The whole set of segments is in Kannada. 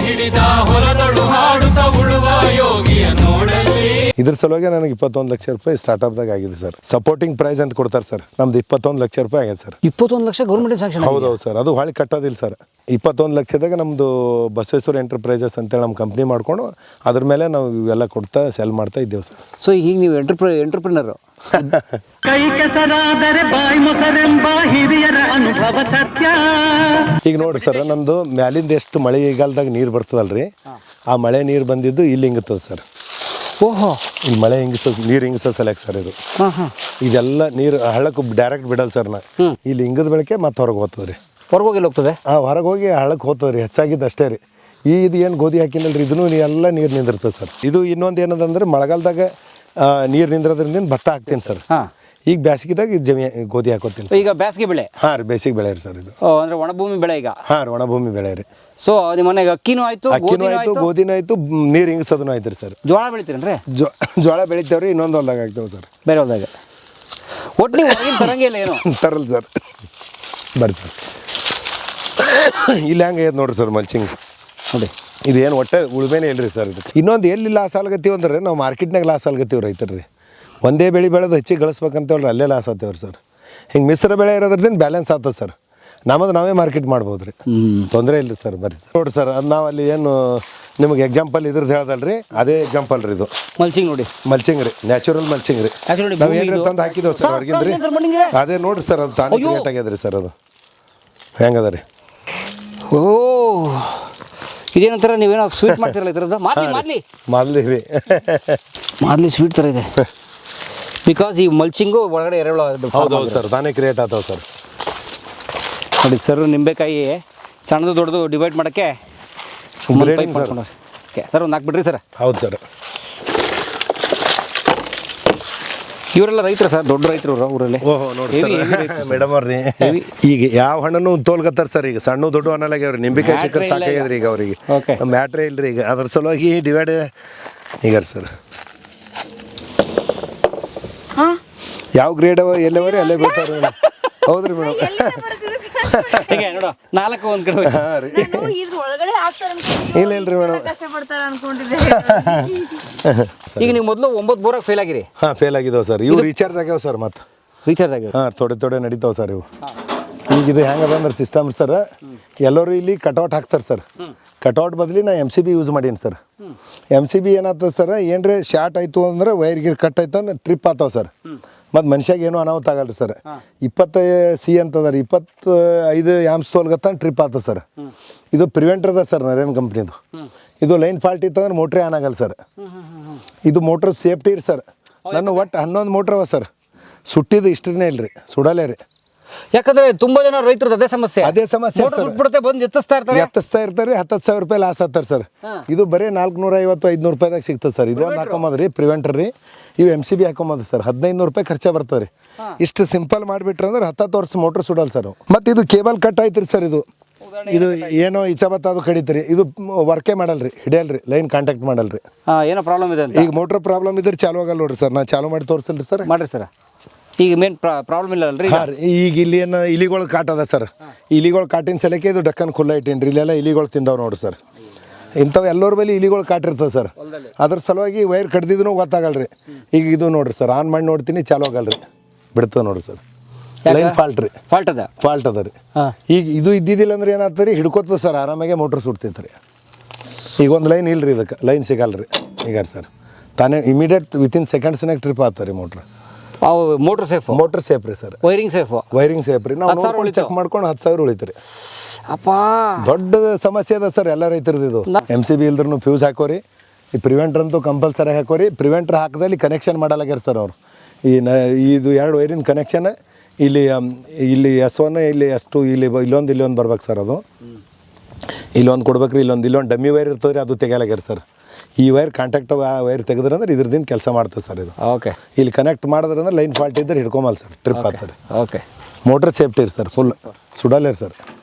ಹಿಡಿದ ಹೊಲದೊಳು ಹಾಡುತ್ತ ಉಳುವ ಯೋಗಿಯ ನೋಡಲ್ಲಿ. ಇದ್ರ ಸಲುವಾಗಿ ನನಗೆ 21 ಲಕ್ಷ ರೂಪಾಯಿ ಸ್ಟಾರ್ಟ್ಅಪ್ದಾಗ ಆಗಿದೆ ಸರ್. ಸಪೋರ್ಟಿಂಗ್ ಪ್ರೈಸ್ ಅಂತ ಕೊಡ್ತಾರೆ ಸರ್. ನಮ್ದು 21 ಲಕ್ಷ ರೂಪಾಯಿ ಆಗಿದೆ ಸರ್. 21 lakh government sanction? ಹೌದೌದು ಸರ್. ಅದು ಹೊಳಿ ಕಟ್ಟೋದಿಲ್ಲ ಸರ್. 21 ಲಕ್ಷದಾಗ ನಮ್ಮದು ಬಸವೇಶ್ವರ ಎಂಟರ್ಪ್ರೈಸಸ್ ಅಂತೇಳಿ ನಮ್ಮ ಕಂಪ್ನಿ ಮಾಡ್ಕೊಂಡು ಅದ್ರ ಮೇಲೆ ನಾವು ಇವೆಲ್ಲ ಕೊಡ್ತಾ ಸೆಲ್ ಮಾಡ್ತಾ ಇದ್ದೇವೆ ಸರ್. ಸೊ ಈಗ ನೀವು ಎಂಟರ್ಪ್ರಿನರು. ಕೈ ಕೆಸರಾದರೆ ಬಾಯಿ ಮೊಸರೆಂಬ ಹಿರಿಯರ ಅನುಭವ ಸತ್ಯ. ಈಗ ನೋಡ್ರಿ ಸರ್, ನಮ್ಮದು ಮ್ಯಾಲಿಂದ ಎಷ್ಟು ಮಳೆಗಾಲದಾಗ ನೀರು ಬರ್ತದಲ್ರಿ, ಆ ಮಳೆ ನೀರು ಬಂದಿದ್ದು ಇಲ್ಲಿ ಹಿಂಗುತ್ತದೆ ಸರ್. ಓಹೋ, ಇಲ್ಲಿ ಮಳೆ ನೀರು ಹಿಂಗಿಸೋ ಸಲಕ್ಕೆ ಸರ್ ಇದು. ಇದೆಲ್ಲ ನೀರು ಹಳ್ಳಕ್ಕೆ ಡೈರೆಕ್ಟ್ ಬಿಡಲ್ಲ ಸರ್. ಇಲ್ಲಿ ಹಿಂಗದ ಬೆಳಕೆ ಮತ್ತೆ ಹೊರಗೆ ಹೋಗ್ತದೆ ರೀ. ಹೊರಗೆ ಹೋಗಿ ಹೋಗ್ತದೆ? ಹೊರಗೆ ಹೋಗಿ ಹಳ್ಳಕ್ಕೆ ಹೋಗ್ತದೆ ರೀ. ಹೆಚ್ಚಾಗಿದ್ದು ಅಷ್ಟೇ ರೀ. ಇದು ಏನು ಗೋಧಿ ಹಾಕಿನಲ್ರಿ, ಇದನ್ನು ಎಲ್ಲ ನೀರು ನಿಂದಿರ್ತದೆ ಸರ್. ಇದು ಇನ್ನೊಂದು ಏನದಂದ್ರೆ ಮಳೆಗಾಲದಾಗ ನೀರು ನಿಂದ್ರೋದ್ರಿಂದ ಭತ್ತ ಹಾಕ್ತೀನಿ ಸರ್. ಈಗ ಬೇಸಿಗೆದಾಗ ಇದು ಗೋಧಿ ಹಾಕೋತೀನಿ ಸರ್. ಈಗ ಬೇಸಿಗೆ ಬೆಳೆ? ಹಾಂ ರೀ, ಬೇಸಿಗೆ ಬೆಳೆ ರೀ ಸರ್ ಇದು. ಅಂದ್ರೆ ಒಣಭೂಮಿ ಬೆಳೆ ಈಗ? ಹಾಂ ರೀ, ಒಣಭೂಮಿ ಬೆಳೆ ರೀ. ಸೊ ನಿಮ್ಮ ಮನೆಗೆ ಅಕ್ಕಿನೂ ಆಯ್ತು, ಗೋಧಿನೂ ಆಯ್ತು, ನೀರು ಹಿಂಗಿಸೋದೂ ಆಯ್ತು ರೀ ಸರ್. ಜೋಳ ಬೆಳಿತೀರೇನ್ರಿ? ಜೋಳ ಬೆಳಿತೇವ್ರಿ, ಇನ್ನೊಂದು ಹೊಲ್ದಾಗ ಆಗ್ತೇವೆ ಸರ್. ಬೇರೆ ಹೊಲ್ದಾಗ ಒಟ್ಟು ನೀವು ಹೊರಗಿನ ತರಂಗೆ ಇಲ್ಲ ಏನು? ತರಲ್ಲ ಸರ್. ಬರ್ರಿ ಸರ್, ಇಲ್ಲಿ ಹೆಂಗೆ ಐತೆ ನೋಡ್ರಿ ಸರ್ ಮಲ್ಚಿಂಗ್ ನೋಡಿ. ಇದೇನು ಒಟ್ಟೆ ಉಳ್ಮೇನೆ ಇಲ್ರಿ ಸರ್ ಇದು. ಇನ್ನೊಂದು ಎಲ್ಲಿ ಲಾಸ್ ಆಲ್ಗತ್ತೀವಿ ಅಂದ್ರೆ ನಾವು ಮಾರ್ಕೆಟ್ನಾಗ ಲಾಸ್ ಆಲ್ಗತ್ತೀವಿ ರೈತರು ರೀ. ಒಂದೇ ಬೆಳೆ ಬೆಳೆದು ಹೆಚ್ಚಿಗೆ ಗಳಿಸ್ಬೇಕಂತೇಳಿ ಅಲ್ಲೇ ಲಾಸ್ ಆಗ್ತೇವ್ರಿ ಸರ್. ಹಿಂಗೆ ಮಿಶ್ರ ಬೆಳೆ ಇರೋದ್ರಿಂದ ಬ್ಯಾಲೆನ್ಸ್ ಆಗ್ತದೆ ಸರ್. ನಮ್ಮದು ನಾವೇ ಮಾರ್ಕೆಟ್ ಮಾಡ್ಬೋದು ರೀ, ತೊಂದರೆ ಇಲ್ಲ ಸರ್. ಬರ್ರಿ ಸರ್ ನೋಡಿರಿ ಸರ್, ಅದು ನಾವು ಅಲ್ಲಿ ಏನು ನಿಮಗೆ ಎಕ್ಸಾಂಪಲ್ ಇದ್ರದ್ದು ಹೇಳ್ದಲ್ರಿ, ಅದೇ ಎಕ್ಸಾಂಪಲ್ ರೀ ಇದು. ಮಲ್ಚಿಂಗ್ ನೋಡಿ, ಮಲ್ಚಿಂಗ್ ರೀ, ನ್ಯಾಚುರಲ್ ಮಲ್ಚಿಂಗ್ ರೀ. ನಾವು ಏನ್ರಿ ತಂದು ಹಾಕಿದ್ದೇವೆ ಸರ್ ಹೊರಗಿಂದ ರೀ. ಅದೇ ನೋಡಿರಿ ಸರ್, ಅದು ತಾನೇ ಕ್ರಿಯೇಟ್ ಆಗ್ಯದ ರೀ ಸರ್. ಅದು ಹೆಂಗದ ರೀ? ಓ, ಇದೇನಂತಾರೆ, ನೀವೇನೋ ಸ್ವೀಟ್ ಮಾಡ್ತಿರಲ್ಲ ಇದ್ರದ್ದು? ಮಾದ್ಲಿ ರೀ, ಮಾದ್ಲಿ ಸ್ವೀಟ್ ಥರ ಇದೆ. ಬಿಕಾಸ್ ಈ ಮಲ್ಚಿಂಗು ಒಳಗಡೆ ಎರೆಹುಳ. ಹೌದೌದು ಸರ್, ತಾನೇ ಕ್ರಿಯೇಟ್ ಆಗ್ತಾವೆ ಸರ್. ನೋಡಿ ಸರ್, ನಿಂಬೆಕಾಯಿ ಸಣ್ಣದು ದೊಡ್ಡದು ಡಿವೈಡ್ ಮಾಡೋಕ್ಕೆ ಸರ್ ಒಂದು ಹಾಕ್ಬಿಡ್ರಿ ಸರ್. ಹೌದು ಸರ್. ಇವರೆಲ್ಲ ರೈತರು ಸರ್, ದೊಡ್ಡ ರೈತರು ಊರಲ್ಲಿ. ಓಹೋ ನೋಡಿ ಮೇಡಮ್ ಅವ್ರಿ, ಈಗ ಯಾವ ಹಣ್ಣನ್ನು ತೋಲ್ಗತ್ತಾರ ಸರ್. ಈಗ ಸಣ್ಣ ದೊಡ್ಡ ಹಣ್ಣಲ್ಲಾಗ್ಯಾವ್ರಿ. ನಿಂಬೆಕಾಯಿ ಸಿಕ್ಕರೆ ಸಾಕಾಗ್ಯದ್ರಿ ಈಗ ಅವ್ರಿಗೆ. ಮ್ಯಾಟ್ರೇ ಇಲ್ರಿ ಈಗ. ಅದ್ರ ಸಲುವಾಗಿ ಡಿವೈಡ್ ಈಗ ಸರ್. ಯಾವ ಗ್ರೇಡ್ ಅವ ಎಲ್ಲವರಿ ಅಲ್ಲೇ ಬೀಳ್ತಾವ್ರಿ. ಹೌದ್ರಿ ಮೇಡಮ್. ಹೀಗೆ ನೋಡ, 4 ಒಂದು ಕಡೆ. ಇಲ್ಲ ಇಲ್ರಿ ಮೇಡಮ್. ಈಗ ನೀವು ಮೊದಲು 9 ಬೋರಾಗ ಫೇಲ್ ಆಗಿರಿ? ಹಾಂ, ಫೇಲ್ ಆಗಿದಾವೆ ಸರ್. ಇವು ರೀಚಾರ್ಜ್ ಆಗ್ಯಾವ ಸರ್. ಮತ್ತೆ ರೀಚಾರ್ಜ್ ಆಗ್ಯಾವ? ಹಾಂ, ಥೋಡೆ ನಡೀತಾವೆ ಸರ್ ಇವು. ಈಗ ಇದು ಹೆಂಗದ ಅಂದ್ರೆ ಸಿಸ್ಟಮ್ ಸರ್, ಎಲ್ಲರೂ ಇಲ್ಲಿ ಕಟೌಟ್ ಹಾಕ್ತಾರೆ ಸರ್. ಕಟೌಟ್ ಬದಲಿ ನಾ MCB ಯೂಸ್ ಮಾಡೀನಿ ಸರ್. MCB ಏನಾಗ್ತದೆ ಸರ್, ಏನ್ರಿ ಶಾರ್ಟ್ ಆಯಿತು ಅಂದ್ರೆ ವೈರ್ ಗಿರ್ ಕಟ್ ಆಯ್ತು ಅಂದ್ರೆ ಟ್ರಿಪ್ ಆಗ್ತಾವೆ ಸರ್. ಮತ್ತು ಮನುಷ್ಯಾಗ ಏನೂ ಅನಾಹುತ ಆಗಲ್ಲ ಸರ್. 20C ಅಂತದ ರೀ, 25 ಆ್ಯಂಪ್ಸ್ ತೋಲ್ಗತ್ತ ಟ್ರಿಪ್ ಆಗ್ತದೆ ಸರ್. ಇದು ಪ್ರಿವೆಂಟರ್ ಅದ ಸರ್, ನರೇನ್ ಕಂಪ್ನಿದು. ಇದು ಲೈನ್ ಫಾಲ್ಟ್ ಇತ್ತಂದ್ರೆ ಮೋಟ್ರೇ ಆನ್ ಆಗಲ್ಲ ಸರ್. ಇದು ಮೋಟ್ರ್ ಸೇಫ್ಟಿ ಇರಿ ಸರ್. ನನ್ನ ಒಟ್ಟು 11 ಮೋಟ್ರ್ ಅವ ಸರ್. ಸುಟ್ಟಿದ್ದು ಇಷ್ಟನೇ ಇಲ್ರಿ, ಸುಡಲೇ ರೀ. ಯಾಕಂದ್ರೆ ತುಂಬಾ ಜನ ರೈತರು ಅದೇ ಸಮಸ್ಯೆ ಬಂದು ಎತ್ತಿಸ್ತಾ ಇರ್ತಾರೆ. 10,000 ರೂಪಾಯಿ ಲಾಸ್ ಆಗ್ತಾರೆ ಸರ್. ಇದು ಬರೀ 450-500 ರೂಪಾಯಿದಾಗ ಸಿಗ್ತದೆ ಸರ್. ಇದು ಒಂದು ಹಾಕೊಂಬದು ರೀ, ಪ್ರಿವೆಂಟರ್ ರೀ. ಇವು MCB ಹಾಕೊಂಬದು ಸರ್. 1,500 ರೂಪಾಯಿ ಖರ್ಚ ಬರ್ತದೆ ರೀ. ಇಷ್ಟು ಸಿಂಪಲ್ ಮಾಡಿಬಿಟ್ರೆ ಅಂದ್ರೆ 10 ವರ್ಷ ಮೋಟ್ರ್ ಸುಡಲ್ಲ ಸರ್. ಮತ್ತು ಇದು ಕೇಬಲ್ ಕಟ್ ಆಯ್ತು ರೀ ಸರ್. ಇದು ಏನೋ ಇಚ್ಛಾಬತ್ತ ಅದು ಕಡಿತೀರಿ. ಇದು ವರ್ಕೇ ಮಾಡಲ್ರಿ, ಹಿಡಿಯಲ್ರಿ, ಲೈನ್ ಕಾಂಟ್ಯಾಕ್ಟ್ ಮಾಡಲ್ರಿ. ಏನೋ ಪ್ರಾಬ್ಲಮ್ ಇದೆ. ಈಗ ಮೋಟ್ರ್ ಪ್ರಾಬ್ಲಮ್ ಇದ್ರೆ ಚಾಲು ಆಗಲ್ಲ ನೋಡ್ರಿ ಸರ್. ನಾನು ಚಾಲು ಮಾಡಿ ತೋರಿಸಲ್ರಿ ಸರ್. ಮಾಡ್ರಿ ಸರ್. ಈಗ ಮೇನ್ ಪ್ರಾಬ್ಲಮ್ ಇಲ್ಲ ಅಲ್ರಿ? ಹಾಂ ರೀ. ಈಗ ಇಲ್ಲಿ ಏನು ಇಲಿಗಳು ಕಾಟ ಅದ ಸರ್. ಇಲಿಗಳು ಕಾಟಿನ ಸಲಕ್ಕೆ ಇದು ಡಕ್ಕನ್ ಖುಲ್ಲ ಇಟ್ಟೇನ್ರಿ. ಇಲ್ಲೆಲ್ಲ ಇಲಿಗಳು ತಿಂದವ್ ನೋಡ್ರಿ ಸರ್. ಇಂಥವು ಎಲ್ಲರ ಬಳಿ ಇಲಿಗಳು ಕಾಟಿರ್ತದೆ ಸರ್. ಅದ್ರ ಸಲುವಾಗಿ ವೈರ್ ಕಡ್ದಿದ್ದು ಗೊತ್ತಾಗಲ್ರಿ. ಈಗ ಇದು ನೋಡ್ರಿ ಸರ್, ಆನ್ ಮಾಡಿ ನೋಡ್ತೀನಿ, ಚಾಲು ಆಗಲ್ರಿ, ಬಿಡ್ತದೆ ನೋಡ್ರಿ ಸರ್. ಲೈನ್ ಫಾಲ್ಟ್ ರೀ. ಫಾಲ್ಟ್ ಅದ ರೀ. ಈಗ ಇದು ಇದ್ದಿದ್ದಿಲ್ಲ ಅಂದ್ರೆ ಏನಾಗ್ತದೆ ರೀ, ಹಿಡ್ಕೋತದೆ ಸರ್. ಆರಾಮಾಗೆ ಮೋಟ್ರ್ ಸುಡ್ತೈತೆ ರೀ. ಈಗ ಒಂದು ಲೈನ್ ಇಲ್ರಿ, ಇದಕ್ಕೆ ಲೈನ್ ಸಿಗಲ್ರಿ ಈಗ ಸರ್. ತಾನೇ ಇಮಿಡಿಯೇಟ್ ವಿತಿನ್ ಸೆಕೆಂಡ್ಸ್ನಾಗ ಟ್ರಿಪ್ ಆಗ್ತಾರೆ ರೀ ಮೋಟ್ರ್. ಮೋಟ್ರ್ ಸೇಫ್ ರೀ ಸರ್. ವೈರಿಂಗ್ ಸೇಫ್ ರೀ. ನಾವು ಚೆಕ್ ಮಾಡ್ಕೊಂಡು 10,000 ಉಳಿತೀರಿ. ಅಪ್ಪ, ದೊಡ್ಡ ಸಮಸ್ಯೆ ಅದ ಸರ್ ಎಲ್ಲ ರೈತರದ್ದು. ಇದು MCB ಇಲ್ದ್ರೂ ಫ್ಯೂಸ್ ಹಾಕೋರಿ. ಈ ಪ್ರಿವೆಂಟರ್ ಅಂತೂ ಕಂಪಲ್ಸರಿ ಹಾಕೋರಿ. ಪ್ರಿವೆಂಟರ್ ಹಾಕದಲ್ಲಿ ಕನೆಕ್ಷನ್ ಮಾಡಲಾಗ್ಯಾರ ಸರ್ ಅವರು. ಇದು 2 ವೈರಿನ ಕನೆಕ್ಷನ್ ಇಲ್ಲಿ S1, ಇಲ್ಲಿ S2, ಇಲ್ಲೊಂದು ಬರ್ಬೇಕು ಸರ್. ಅದು ಇಲ್ಲೊಂದು ಕೊಡ್ಬೇಕ್ರಿ. ಇಲ್ಲೊಂದು ಡಮ್ಮಿ ವೈರ್ ಇರ್ತದೆ ರೀ, ಅದು ತೆಗಿಯಲಾಗ್ಯಾರ ಸರ್. ಈ ವೈರ್ ಕಾಂಟ್ಯಾಕ್ಟ್ ವೈರ್ ತೆಗೆದ್ರೆ ಅಂದ್ರೆ ಇದ್ರದಿಂದ ಕೆಲಸ ಮಾಡ್ತದೆ ಸರ್ ಇದು. ಓಕೆ. ಇಲ್ಲಿ ಕನೆಕ್ಟ್ ಮಾಡಿದ್ರೆ ಅಂದ್ರೆ ಲೈನ್ ಫಾಲ್ಟ್ ಇದ್ರೆ ಹಿಡ್ಕೊಂಬಲ್ಲ ಸರ್, ಟ್ರಿಪ್ ಆಗ್ತಾರೆ. ಓಕೆ. ಮೋಟ್ರ್ ಸೇಫ್ಟಿ ಇರಿ ಸರ್, ಫುಲ್ ಸುಡಲ್ಲ ಸರ್.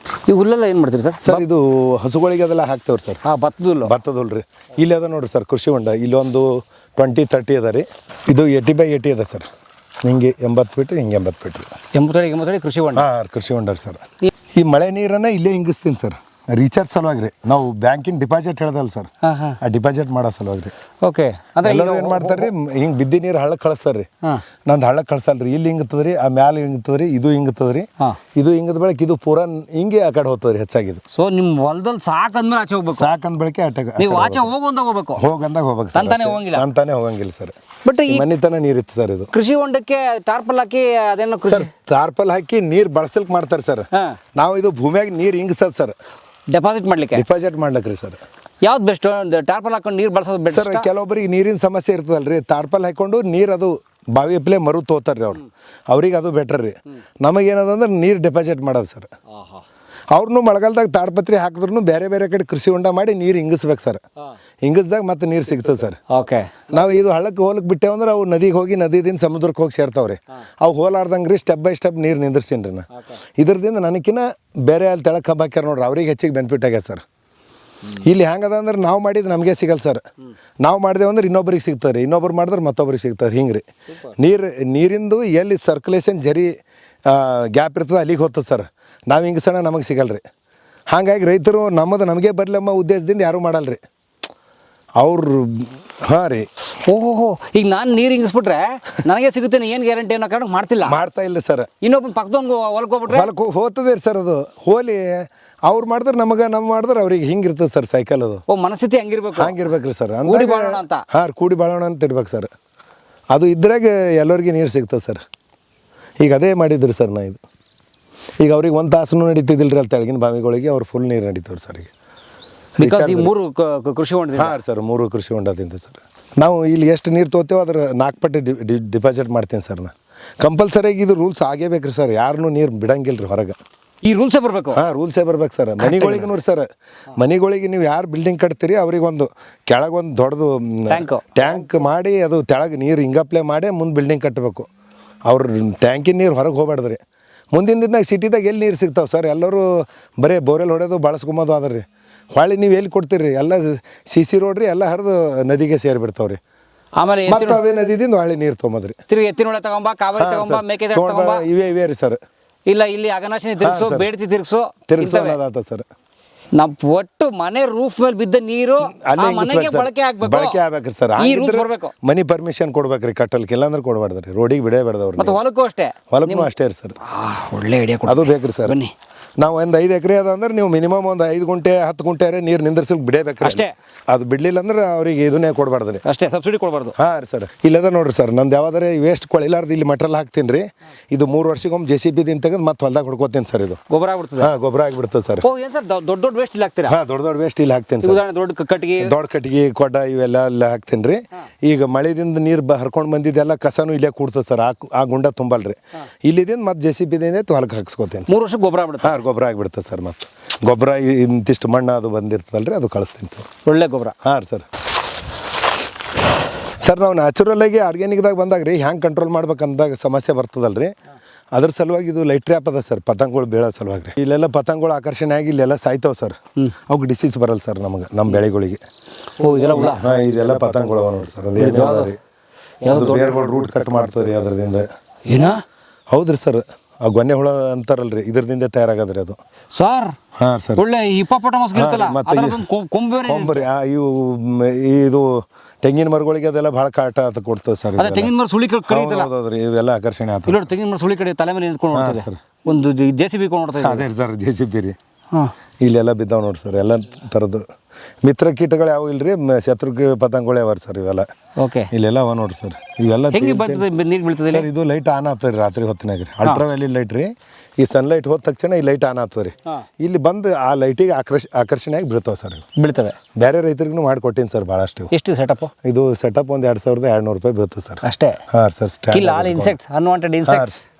ಈ ಹುಲ್ಲೆಲ್ಲ ಏನು ಮಾಡ್ತೀರಿ ಸರ್? ಸರ್ ಇದು ಹಸುಗಳಿಗೆ ಅದೆಲ್ಲ ಹಾಕ್ತೇವ್ರಿ ಸರ್. ಭತ್ತದ ಹುಲ್ಲು ರೀ. ಇಲ್ಲಿ ಅದ ನೋಡಿರಿ ಸರ್ ಕೃಷಿ ಹೊಂಡ. ಇಲ್ಲೊಂದು 20-30 ಅದ ರೀ. ಇದು 80x80 ಅದ ಸರ್. ಹಿಂಗೆ 80 ಫೀಟ್, ಹಿಂಗೆ 80 ಫೀಟ್ ರೀ. 80 ಕೃಷಿ ಹೊಂಡ. ಹಾಂ, ಕೃಷಿ ಹೊಂಡ ಸರ್. ಈ ಮಳೆ ನೀರನ್ನು ಇಲ್ಲೇ ಹಿಂಗಿಸ್ತೀನಿ ಸರ್. ರೀಚಾರ್ಜ್ ಸಲುವಾಗಿ ರೀ ನಾವು ಬ್ಯಾಂಕಿನ ಡಿಪಾಸಿಟ್ ಹೇಳ್ದಲ್ಲ ಸರ್, ಆ ಡಿಪಾಸಿಟ್ ಮಾಡೋ ಸಲುವಾಗಿ ರೀ. ಓಕೆ, ಅಂದ್ರೆ ಎಲ್ಲರೂ ಏನು ಮಾಡ್ತಾರೆ ರೀ, ಹಿಂಗೆ ಬಿದ್ದಿ ನೀರು ಹಳ್ಳಕ್ಕೆ ಕಳಿಸ್ತಾರೆ ರೀ. ನಂದು ಹಳ್ಳಕ್ಕೆ ಕಳ್ಸಲ್ಲ ರೀ, ಇಲ್ಲಿ ಹಿಂಗತ್ತದ ರೀ, ಆ ಮ್ಯಾಲೆ ಹಿಂಗತ್ತದ ರೀ, ಇದು ಹಿಂಗತ್ತದ ರೀ, ಇದು ಹಿಂಗದ ಬೆಳಕ್ಕೆ ಇದು ಪೂರಾ ಹಿಂಗೆ ಆ ಕಡೆ ಹೋಗ್ತದೆ ರೀ ಹೆಚ್ಚಾಗಿದು. ಸೊ ನಿಮ್ಮ ಹೊಲದಲ್ಲಿ ಸಾಕಂದ್ಮೇಲೆ ಆಚೆ ಹೋಗ್ಬೇಕು, ಸಾಕಂದ ಬೆಳಕೆ ಆಟಕ್ಕೆ ನೀವು ಆಚೆ ಹೋಗುವಂದಾಗ ಹೋಗ್ಬೇಕು, ಹೋಗಂದಾಗ ಹೋಗ್ಬೇಕು ಸರ್, ಅಂತಾನೆ ಹೋಗಂಗಿಲ್ಲ ಸರ್. ಬಟ್ ಈ ಮನಿತನ ನೀರಿತ್ತು ಸರ್ ಇದು. ಕೃಷಿ ಹೊಂಡಕ್ಕೆ ಟಾರ್ಪಲ್ ಹಾಕಿ ಅದೇನೋ ಸರ್ ಟಾರ್ಪಲ್ ಹಾಕಿ ನೀರು ಬಳಸಲ್ಕ್ ಮಾಡ್ತಾರೆ ಸರ್. ನಾವು ಇದು ಭೂಮಿಯಾಗ ನೀರು ಹಿಂಗಸದ್ ಸರ್, ಡೆಪಾಸಿಟ್ ಮಾಡ್ಲಿಕ್ಕೆ, ಡಿಪಾಸಿಟ್ ಮಾಡ್ಲಕ್ರಿ ಸರ್. ಯಾವ್ದು ಬೆಸ್ಟ್? ಟಾರ್ಪಲ್ ಹಾಕೊಂಡು ನೀರು ಬಳಸೋದು ಬೆಸ್ಟ್ ಸರ್ ಕೆಲವೊಬ್ಬರಿಗೆ ನೀರಿನ ಸಮಸ್ಯೆ ಇರ್ತದಲ್ರಿ, ಟಾರ್ಪಲ್ ಹಾಕೊಂಡು ನೀರು ಅದು ಬಾವಿ ಪ್ಲೇ ಮರು ತೋತಾರ್ರಿ ಅವ್ರು, ಅವ್ರಿಗೆ ಅದು ಬೆಟರ್ ರೀ. ನಮಗೇನದಂದ್ರೆ ನೀರು ಡೆಪಾಸಿಟ್ ಮಾಡೋದು ಸರ್. ಅವ್ರನ್ನೂ ಮಳೆಗಾಲದಾಗ ತಾಡ್ಪತ್ರಿ ಹಾಕಿದ್ರು ಬೇರೆ ಬೇರೆ ಕಡೆ ಕೃಷಿ ಹೊಂಡ ಮಾಡಿ ನೀರು ಹಿಂಗಿಸ್ಬೇಕು ಸರ್, ಹಿಂಗಿಸ್ದಾಗ ಮತ್ತೆ ನೀರು ಸಿಗ್ತದೆ ಸರ್. ಓಕೆ, ನಾವು ಇದು ಹಳ್ಳಕ್ಕೆ ಹೋಲಕ್ಕೆ ಬಿಟ್ಟೇವಂದ್ರೆ ಅವು ನದಿಗೆ ಹೋಗಿ ನದಿದಿಂದ ಸಮುದ್ರಕ್ಕೆ ಹೋಗಿ ಸೇರ್ತಾವ್ರಿ. ಅವು ಹೋಲಾರ್ದಂಗೆ ರೀ ಸ್ಟೆಪ್ ಬೈ ಸ್ಟೆಪ್ ನೀರು ನಿಂದಿರ್ಸೀನಿ ರೀ ನಾ. ಇದ್ರದಿಂದ ನನಗಿನ್ನ ಬೇರೆ ಅಲ್ಲಿ ತೆಳಕ್ಕೆ ಕಬ್ಬು ಹಾಕ್ಯಾರ ನೋಡ್ರಿ, ಅವ್ರಿಗೆ ಹೆಚ್ಚಿಗೆ ಬೆನಿಫಿಟ್ ಆಗ್ಯದ ಸರ್. ಇಲ್ಲಿ ಹೆಂಗದ ಅಂದ್ರೆ ನಾವು ಮಾಡಿದ್ದು ನಮಗೆ ಸಿಗಲ್ಲ ಸರ್, ನಾವು ಮಾಡಿದೆವು ಅಂದ್ರೆ ಇನ್ನೊಬ್ರಿಗೆ ಸಿಗ್ತಾರೆ ರೀ, ಇನ್ನೊಬ್ರು ಮಾಡಿದ್ರೆ ಮತ್ತೊಬ್ರಿಗೆ ಸಿಗ್ತಾರೆ, ಹಿಂಗೆ ರೀ. ನೀರಿಂದು ಎಲ್ಲಿ ಸರ್ಕ್ಯುಲೇಷನ್ ಜರಿ ಗ್ಯಾಪ್ ಇರ್ತದೆ ಅಲ್ಲಿಗೆ ಹೋಗ್ತದೆ ಸರ್. ನಾವು ಹಿಂಗೆ ಸಣ್ಣ ನಮಗೆ ಸಿಗಲ್ಲ ರೀ. ಹಾಗಾಗಿ ರೈತರು ನಮಗೆ ಬರಲಮ್ಮ ಉದ್ದೇಶದಿಂದ ಯಾರೂ ಮಾಡಲ್ಲ ರೀ ಅವ್ರು. ಹಾಂ ರೀ, ಓಹೋ, ಈಗ ನಾನು ನೀರು ಹಿಂಗಿಸ್ಬಿಟ್ರೆ ನನಗೆ ಸಿಗುತ್ತೆ ಏನು ಗ್ಯಾರಂಟಿ ಅನ್ನೋ ಕಾರಣ ಮಾಡ್ತಾ ಇಲ್ಲ ಸರ್. ಇನ್ನೊಬ್ಬನ ಪಕ್ಕದೊಂದು ಹೊಲಕ್ಕೆ ಹೋಗ್ಬಿಟ್ರೆ ಹೊಲಕ್ಕೆ ಹೋಗ್ತದೆ ರೀ ಸರ್, ಅದು ಹೋಲಿ ಅವ್ರು ಮಾಡಿದ್ರೆ ನಾವು ಮಾಡಿದ್ರೆ ಅವ್ರಿಗೆ ಹಿಂಗಿರ್ತದೆ ಸರ್ ಸೈಕಲ್ ಅದು. ಓ, ಮನಸ್ಥಿತಿ ಹಂಗಿರ್ಬೇಕು ರೀ ಸರ್, ಕೂಡಿ ಬಾಳೋಣ ಅಂತ. ಹಾಂ, ಕೂಡಿ ಬಾಳೋಣ ಅಂತ ಇರ್ಬೇಕು ಸರ್. ಅದು ಇದ್ರಾಗ ಎಲ್ಲರಿಗೆ ನೀರು ಸಿಗ್ತದೆ ಸರ್. ಈಗ ಅದೇ ಮಾಡಿದ್ರಿ ಸರ್ ನಾ ಇದು. ಈಗ ಅವ್ರಿಗೆ ಒಂದು ತಾಸು ನಡೀತಿದ್ದಿಲ್ಲ ರೀ ಅಲ್ಲಿ ತೆಳಗಿನ ಬಾವಿಗಳಿಗೆ, ಅವ್ರು ಫುಲ್ ನೀರು ನಡೀತವ್ರಿ ಸರ್ ಈಗ. ಈ 3 ಕೃಷಿ ಹೊಂಡ. ಹಾಂ ಸರ್, 3 ಕೃಷಿ ಹೊಂಡದಿಂದ ಸರ್. ನಾವು ಇಲ್ಲಿ ಎಷ್ಟು ನೀರು ತೋತೇವೋ ಅದ್ರ 4 ಪಟ್ಟು ಡಿಪಾಸಿಟ್ ಮಾಡ್ತೀನಿ ಸರ್ ನಾ. ಕಂಪಲ್ಸರಿಯಾಗಿ ಇದು ರೂಲ್ಸ್ ಆಗೇಬೇಕು ರೀ ಸರ್, ಯಾರನ್ನೂ ನೀರು ಬಿಡಂಗಿಲ್ಲ ರೀ ಹೊರಗೆ. ಈ ರೂಲ್ಸೇ ಬರಬೇಕು. ಹಾಂ, ರೂಲ್ಸೇ ಬರ್ಬೇಕು ಸರ್. ಮನೆಗಳಿಗೆ ನೋಡಿ ಸರ್, ಮನೆಗಳಿಗೆ ನೀವು ಯಾರು ಬಿಲ್ಡಿಂಗ್ ಕಟ್ತೀರಿ ಅವ್ರಿಗೊಂದು ಕೆಳಗೊಂದು ದೊಡ್ಡದು ಟ್ಯಾಂಕ್ ಮಾಡಿ ಅದು ತೆಳಗೆ ನೀರು ಹಿಂಗಪ್ಲೇ ಮಾಡಿ ಮುಂದೆ ಬಿಲ್ಡಿಂಗ್ ಕಟ್ಟಬೇಕು. ಅವ್ರ ಟ್ಯಾಂಕಿನ ನೀರು ಹೊರಗೆ ಹೋಗ್ಬಾರ್ದು ರೀ. ಮುಂದಿನ ದಿನದಾಗ ಸಿಟಿದಾಗ ಎಲ್ಲಿ ನೀರು ಸಿಗ್ತಾವೆ ಸರ್, ಎಲ್ಲರೂ ಬರೀ ಬೋರೆಲ್ ಹೊಡೆಯೋದು ಬಳಸ್ಕೊಂಬೋದು ಅದ ರೀ. ಹೊಳ್ಳಿ ನೀವು ಎಲ್ಲಿ ಕೊಡ್ತೀರಿ, ಎಲ್ಲ CC ರೋಡ್ ರೀ, ಎಲ್ಲ ಹರಿದು ನದಿಗೆ ಸೇರಿಬಿಡ್ತಾವ್ರಿ. ಆಮೇಲೆ ಮತ್ತೆ ಅದೇ ನದಿದಿಂದ ಹೊಳ್ಳಿ ನೀರು ತೊಗೊಂಬದ್ರಿ, ತಿರುಗಿ ಎತ್ತಿನೊಳೆ ತಗೊಂಬ, ಕಾವೇರಿ ತಗೊಂಬ, ಮೇಕೆದಾಟು ತಗೊಂಬ, ಇವೇ ರೀ ಸರ್. ಇಲ್ಲ ಇಲ್ಲಿ ಅಗನಾಶಿನಿ ತಿರ್ಗಿಸು, ಬೇಡ್ತಿ ತಿರ್ಗಿಸು ಸರ್. ನಾವು ಒಟ್ಟು ಮನೆ ರೂಫ್ ಮೇಲೆ ಬಿದ್ದ ನೀರು ಮನೆಗೆ ಬಳಕೆ ಆಗ್ಬೇಕ್ರಿ ಸರ್. ಮನಿ ಪರ್ಮಿಷನ್ ಕೊಡ್ಬೇಕ್ರಿ ಕಟ್ಟಲ್ಕೆ, ಇಲ್ಲಾಂದ್ರೆ ಕೊಡ್ಬಾರ್ದ್ರಿ, ರೋಡಿಗೆ ಬಿಡೇಬಾರ್ದವ್ರು. ಮತ್ತೆ ಹೊಲಕ್ಕೂ ಅಷ್ಟೇ, ಹೊಲಕ್ಕೂ ಅಷ್ಟೇ ರೀ ಸರ್. ಒಳ್ಳೆ ಐಡಿಯಾ ಅದು ಬೇಕ್ರಿ ಸರ್. ನಾವು ಒಂದು 5 ಎಕರೆ ಅದ ಅಂದ್ರೆ ನೀವು ಮಿನಿಮಮ್ ಒಂದು 5 ಗುಂಟೆ 10 ಗುಂಟೆ ನೀರು ನಿಂದ್ರಿಸಲಿಕ್ಕೆ ಬಿಡೇಬೇಕ್ರಿ ಅಷ್ಟೇ. ಅದು ಬಿಡ್ಲಿಲ್ಲ ಅಂದ್ರೆ ಅವ್ರಿಗೆ ಇದನ್ನೇ ಕೊಡಬಾರ್ದು ರೀ, ಅಷ್ಟೇ, ಸಬ್ಸಿಡಿ ಕೊಡಬಾರ್ದು. ಹಾಂ ರೀ ಸರ್. ಇಲ್ಲದ ನೋಡ್ರಿ ಸರ್, ನಂದು ಯಾವ್ದಾರೆ ವೇಸ್ಟ್ ಕೊಳಿಲಾರ್ದು ಇಲ್ಲಿ ಮಟೀರಿಯಲ್ ಹಾಕ್ತೀನಿ ರೀ. ಇದು 3 ವರ್ಷಕ್ಕೊಮ್ಮೆ JCB ದಿಂದ ತೆಗೆದು ಮತ್ತೆ ಹೊಲ್ದಾಗ ಹೊಡ್ಕೋತೀನಿ ಸರ್. ಇದು ಗೊಬ್ಬರ ಆಗ್ಬಿಡ್ತದೆ. ಹಾಂ, ಗೊಬ್ಬರ ಆಗಿಬಿಡ್ತದೆ ಸರ್. ಏನು ಸರ್, ದೊಡ್ಡ ವೇಸ್ಟ್ ಇಲ್ಲಿ ಹಾಕ್ತೀರಾ? ಹಾಂ, ದೊಡ್ಡ ವೇಸ್ಟ್ ಇಲ್ಲಿ ಹಾಕ್ತೀನಿ ಸರ್. ಉದಾಹರಣೆ ದೊಡ್ಡ ಕಟ್ಟಿಗೆ ಕೊಡ್ಡ ಇವೆಲ್ಲ ಅಲ್ಲಿ ಹಾಕ್ತೀನಿ ರೀ. ಈಗ ಮಳೆದಿಂದ ನೀರು ಹರ್ಕೊಂಡು ಬಂದಿದ್ದೆಲ್ಲ ಕಸನೂ ಇಲ್ಲೇ ಕೂಡ್ತದೆ ಸರ್, ಆ ಗುಂಡ ತುಂಬಲ್ರಿ. ಇಲ್ಲಿದಿಂದ ಮತ್ತೆ JCB ದಿಂದ ಹೊಲಕ್ಕೆ ಹಾಕ್ಸ್ಕೊತೀನಿ. 3 ವರ್ಷಕ್ಕೆ ಗೊಬ್ಬರ ಆಗ್ಬಿಡುತ್ತೆ. ಹಾಂ, ಗೊಬ್ಬರ ಆಗಿಬಿಡ್ತದೆ ಸರ್. ಮತ್ತೆ ಗೊಬ್ಬರ ಇಂತಿಷ್ಟು ಮಣ್ಣು ಅದು ಬಂದಿರ್ತದಲ್ರಿ, ಅದು ಕಳಿಸ್ತೀನಿ ಸರ್. ಒಳ್ಳೆ ಗೊಬ್ಬರ. ಹಾಂ ಸರ್. ಸರ್ ನಾವು ನ್ಯಾಚುರಲಾಗಿ ಆರ್ಗ್ಯಾನಿಕ್ದಾಗ ಬಂದಾಗ ರೀ ಹ್ಯಾಂಗೆ ಕಂಟ್ರೋಲ್ ಮಾಡ್ಬೇಕಂದಾಗ ಸಮಸ್ಯೆ ಬರ್ತದಲ್ರಿ, ಅದ್ರ ಸಲುವಾಗಿ ಇದು ಲೈಟ್ ಟ್ರ್ಯಾಪ್ ಅದ ಸರ್, ಪತಂಗಗಳು ಬೀಳೋ ಸಲುವಾಗಿ ರೀ. ಇಲ್ಲೆಲ್ಲ ಪತಂಗಗಳು ಆಕರ್ಷಣೆ ಆಗಿ ಇಲ್ಲೆಲ್ಲ ಸಾಯ್ತಾವೆ ಸರ್. ಅವ್ಕೆ ಡಿಸೀಸ್ ಬರಲ್ಲ ಸರ್ ನಮ್ಮ ಬೆಳೆಗಳಿಗೆ. ಹಾಂ, ಇದೆಲ್ಲ ಪತಂಗಗಳು ಅವ ನೋಡಿ ಸರ್. ಅದೇನು ರೀ, ಅದು ಬೇರ್ಗಳು ರೂಟ್ ಕಟ್ ಮಾಡ್ತದೆ ರೀ ಅದ್ರದಿಂದ. ಹೌದ್ರಿ ಸರ್, ಆ ಗೊನ್ನೆ ಹುಳ ಅಂತಾರಲ್ರಿ, ಇದ್ರದಿಂದ ತಯಾರಾಗದ್ರಿ ಅದು ಸರ್. ಹಾಂ ಸರ್. ಒಳ್ಳೆ ಹಿಪ್ಪೋಪೊಟಮಸ್ ಕೊಂಬರಿ ಇವು ಇದು ತೆಂಗಿನ ಮರಗಳಿಗೆ ಅದೆಲ್ಲ ಭಾಳ ಕಾಟ ಅಂತ ಕೊಡ್ತದೆ ಸರ್. ತೆಂಗಿನ ಮರ ಸುಳಿ ಹೌದ್ರಿ, ಇವೆಲ್ಲ ಆಕರ್ಷಣೆ ಆಗ್ತದೆ. ತೆಂಗಿನ ಮರ ಸುಳಿ ಕಡೆ ತಲೆ ಮೇಲೆ ನಿಂತ್ಕೊಂಡು ಸರ್, ಒಂದು JCB ಕೊಂಡ್ಬಿಡ್ತದೆ. ಅದೇ ಸರ್, JCB ರೀ. ಇಲ್ಲೆಲ್ಲ ಬಿದ್ದಾವೆ ನೋಡಿ ಸರ್, ಎಲ್ಲ ಥರದ್ದು ಮಿತ್ರ ಕೀಟಗಳು ಯಾವ ಇಲ್ರಿ, ಶತ್ರು ಪತಂಗಗಳು ಯಾವ ಸರ್ ಇವೆಲ್ಲ. ಓಕೆ, ಇಲ್ಲೆಲ್ಲ ಅವ ನೋಡಿ ಸರ್. ಇವೆಲ್ಲ ನೀರು ಬೀಳ್ತದೆ ಸರ್. ಇದು ಲೈಟ್ ಆನ್ ಆಗ್ತದೆ ರೀ ರಾತ್ರಿ ಹೊತ್ತಿನಾಗ ರೀ, ಅಲ್ಟ್ರಾವೈಲೆಟ್ ಲೈಟ್ ರೀ. ಈ ಸನ್ಲೈಟ್ ಹೋದ ತಕ್ಷಣ ಈ ಲೈಟ್ ಆನ್ ಆಗ್ತದೆ ರೀ. ಇಲ್ಲಿ ಬಂದು ಆ ಲೈಟಿಗೆ ಆಕರ್ಷಣೆಯಾಗಿ ಬೀಳ್ತಾವೆ ಸರ್, ಬೀಳ್ತವೆ. ಬೇರೆ ರೈತರಿಗೂ ಮಾಡಿಕೊಟ್ಟೀನಿ ಸರ್ ಭಾಳಷ್ಟು. ಎಷ್ಟು ಸೆಟಪ್? ಇದು ಸೆಟಪ್ ಒಂದು 2200 ರೂಪಾಯಿ ಬೀಳ್ತದೆ ಸರ್ ಅಷ್ಟೇ. ಹಾಂ ಸರ್.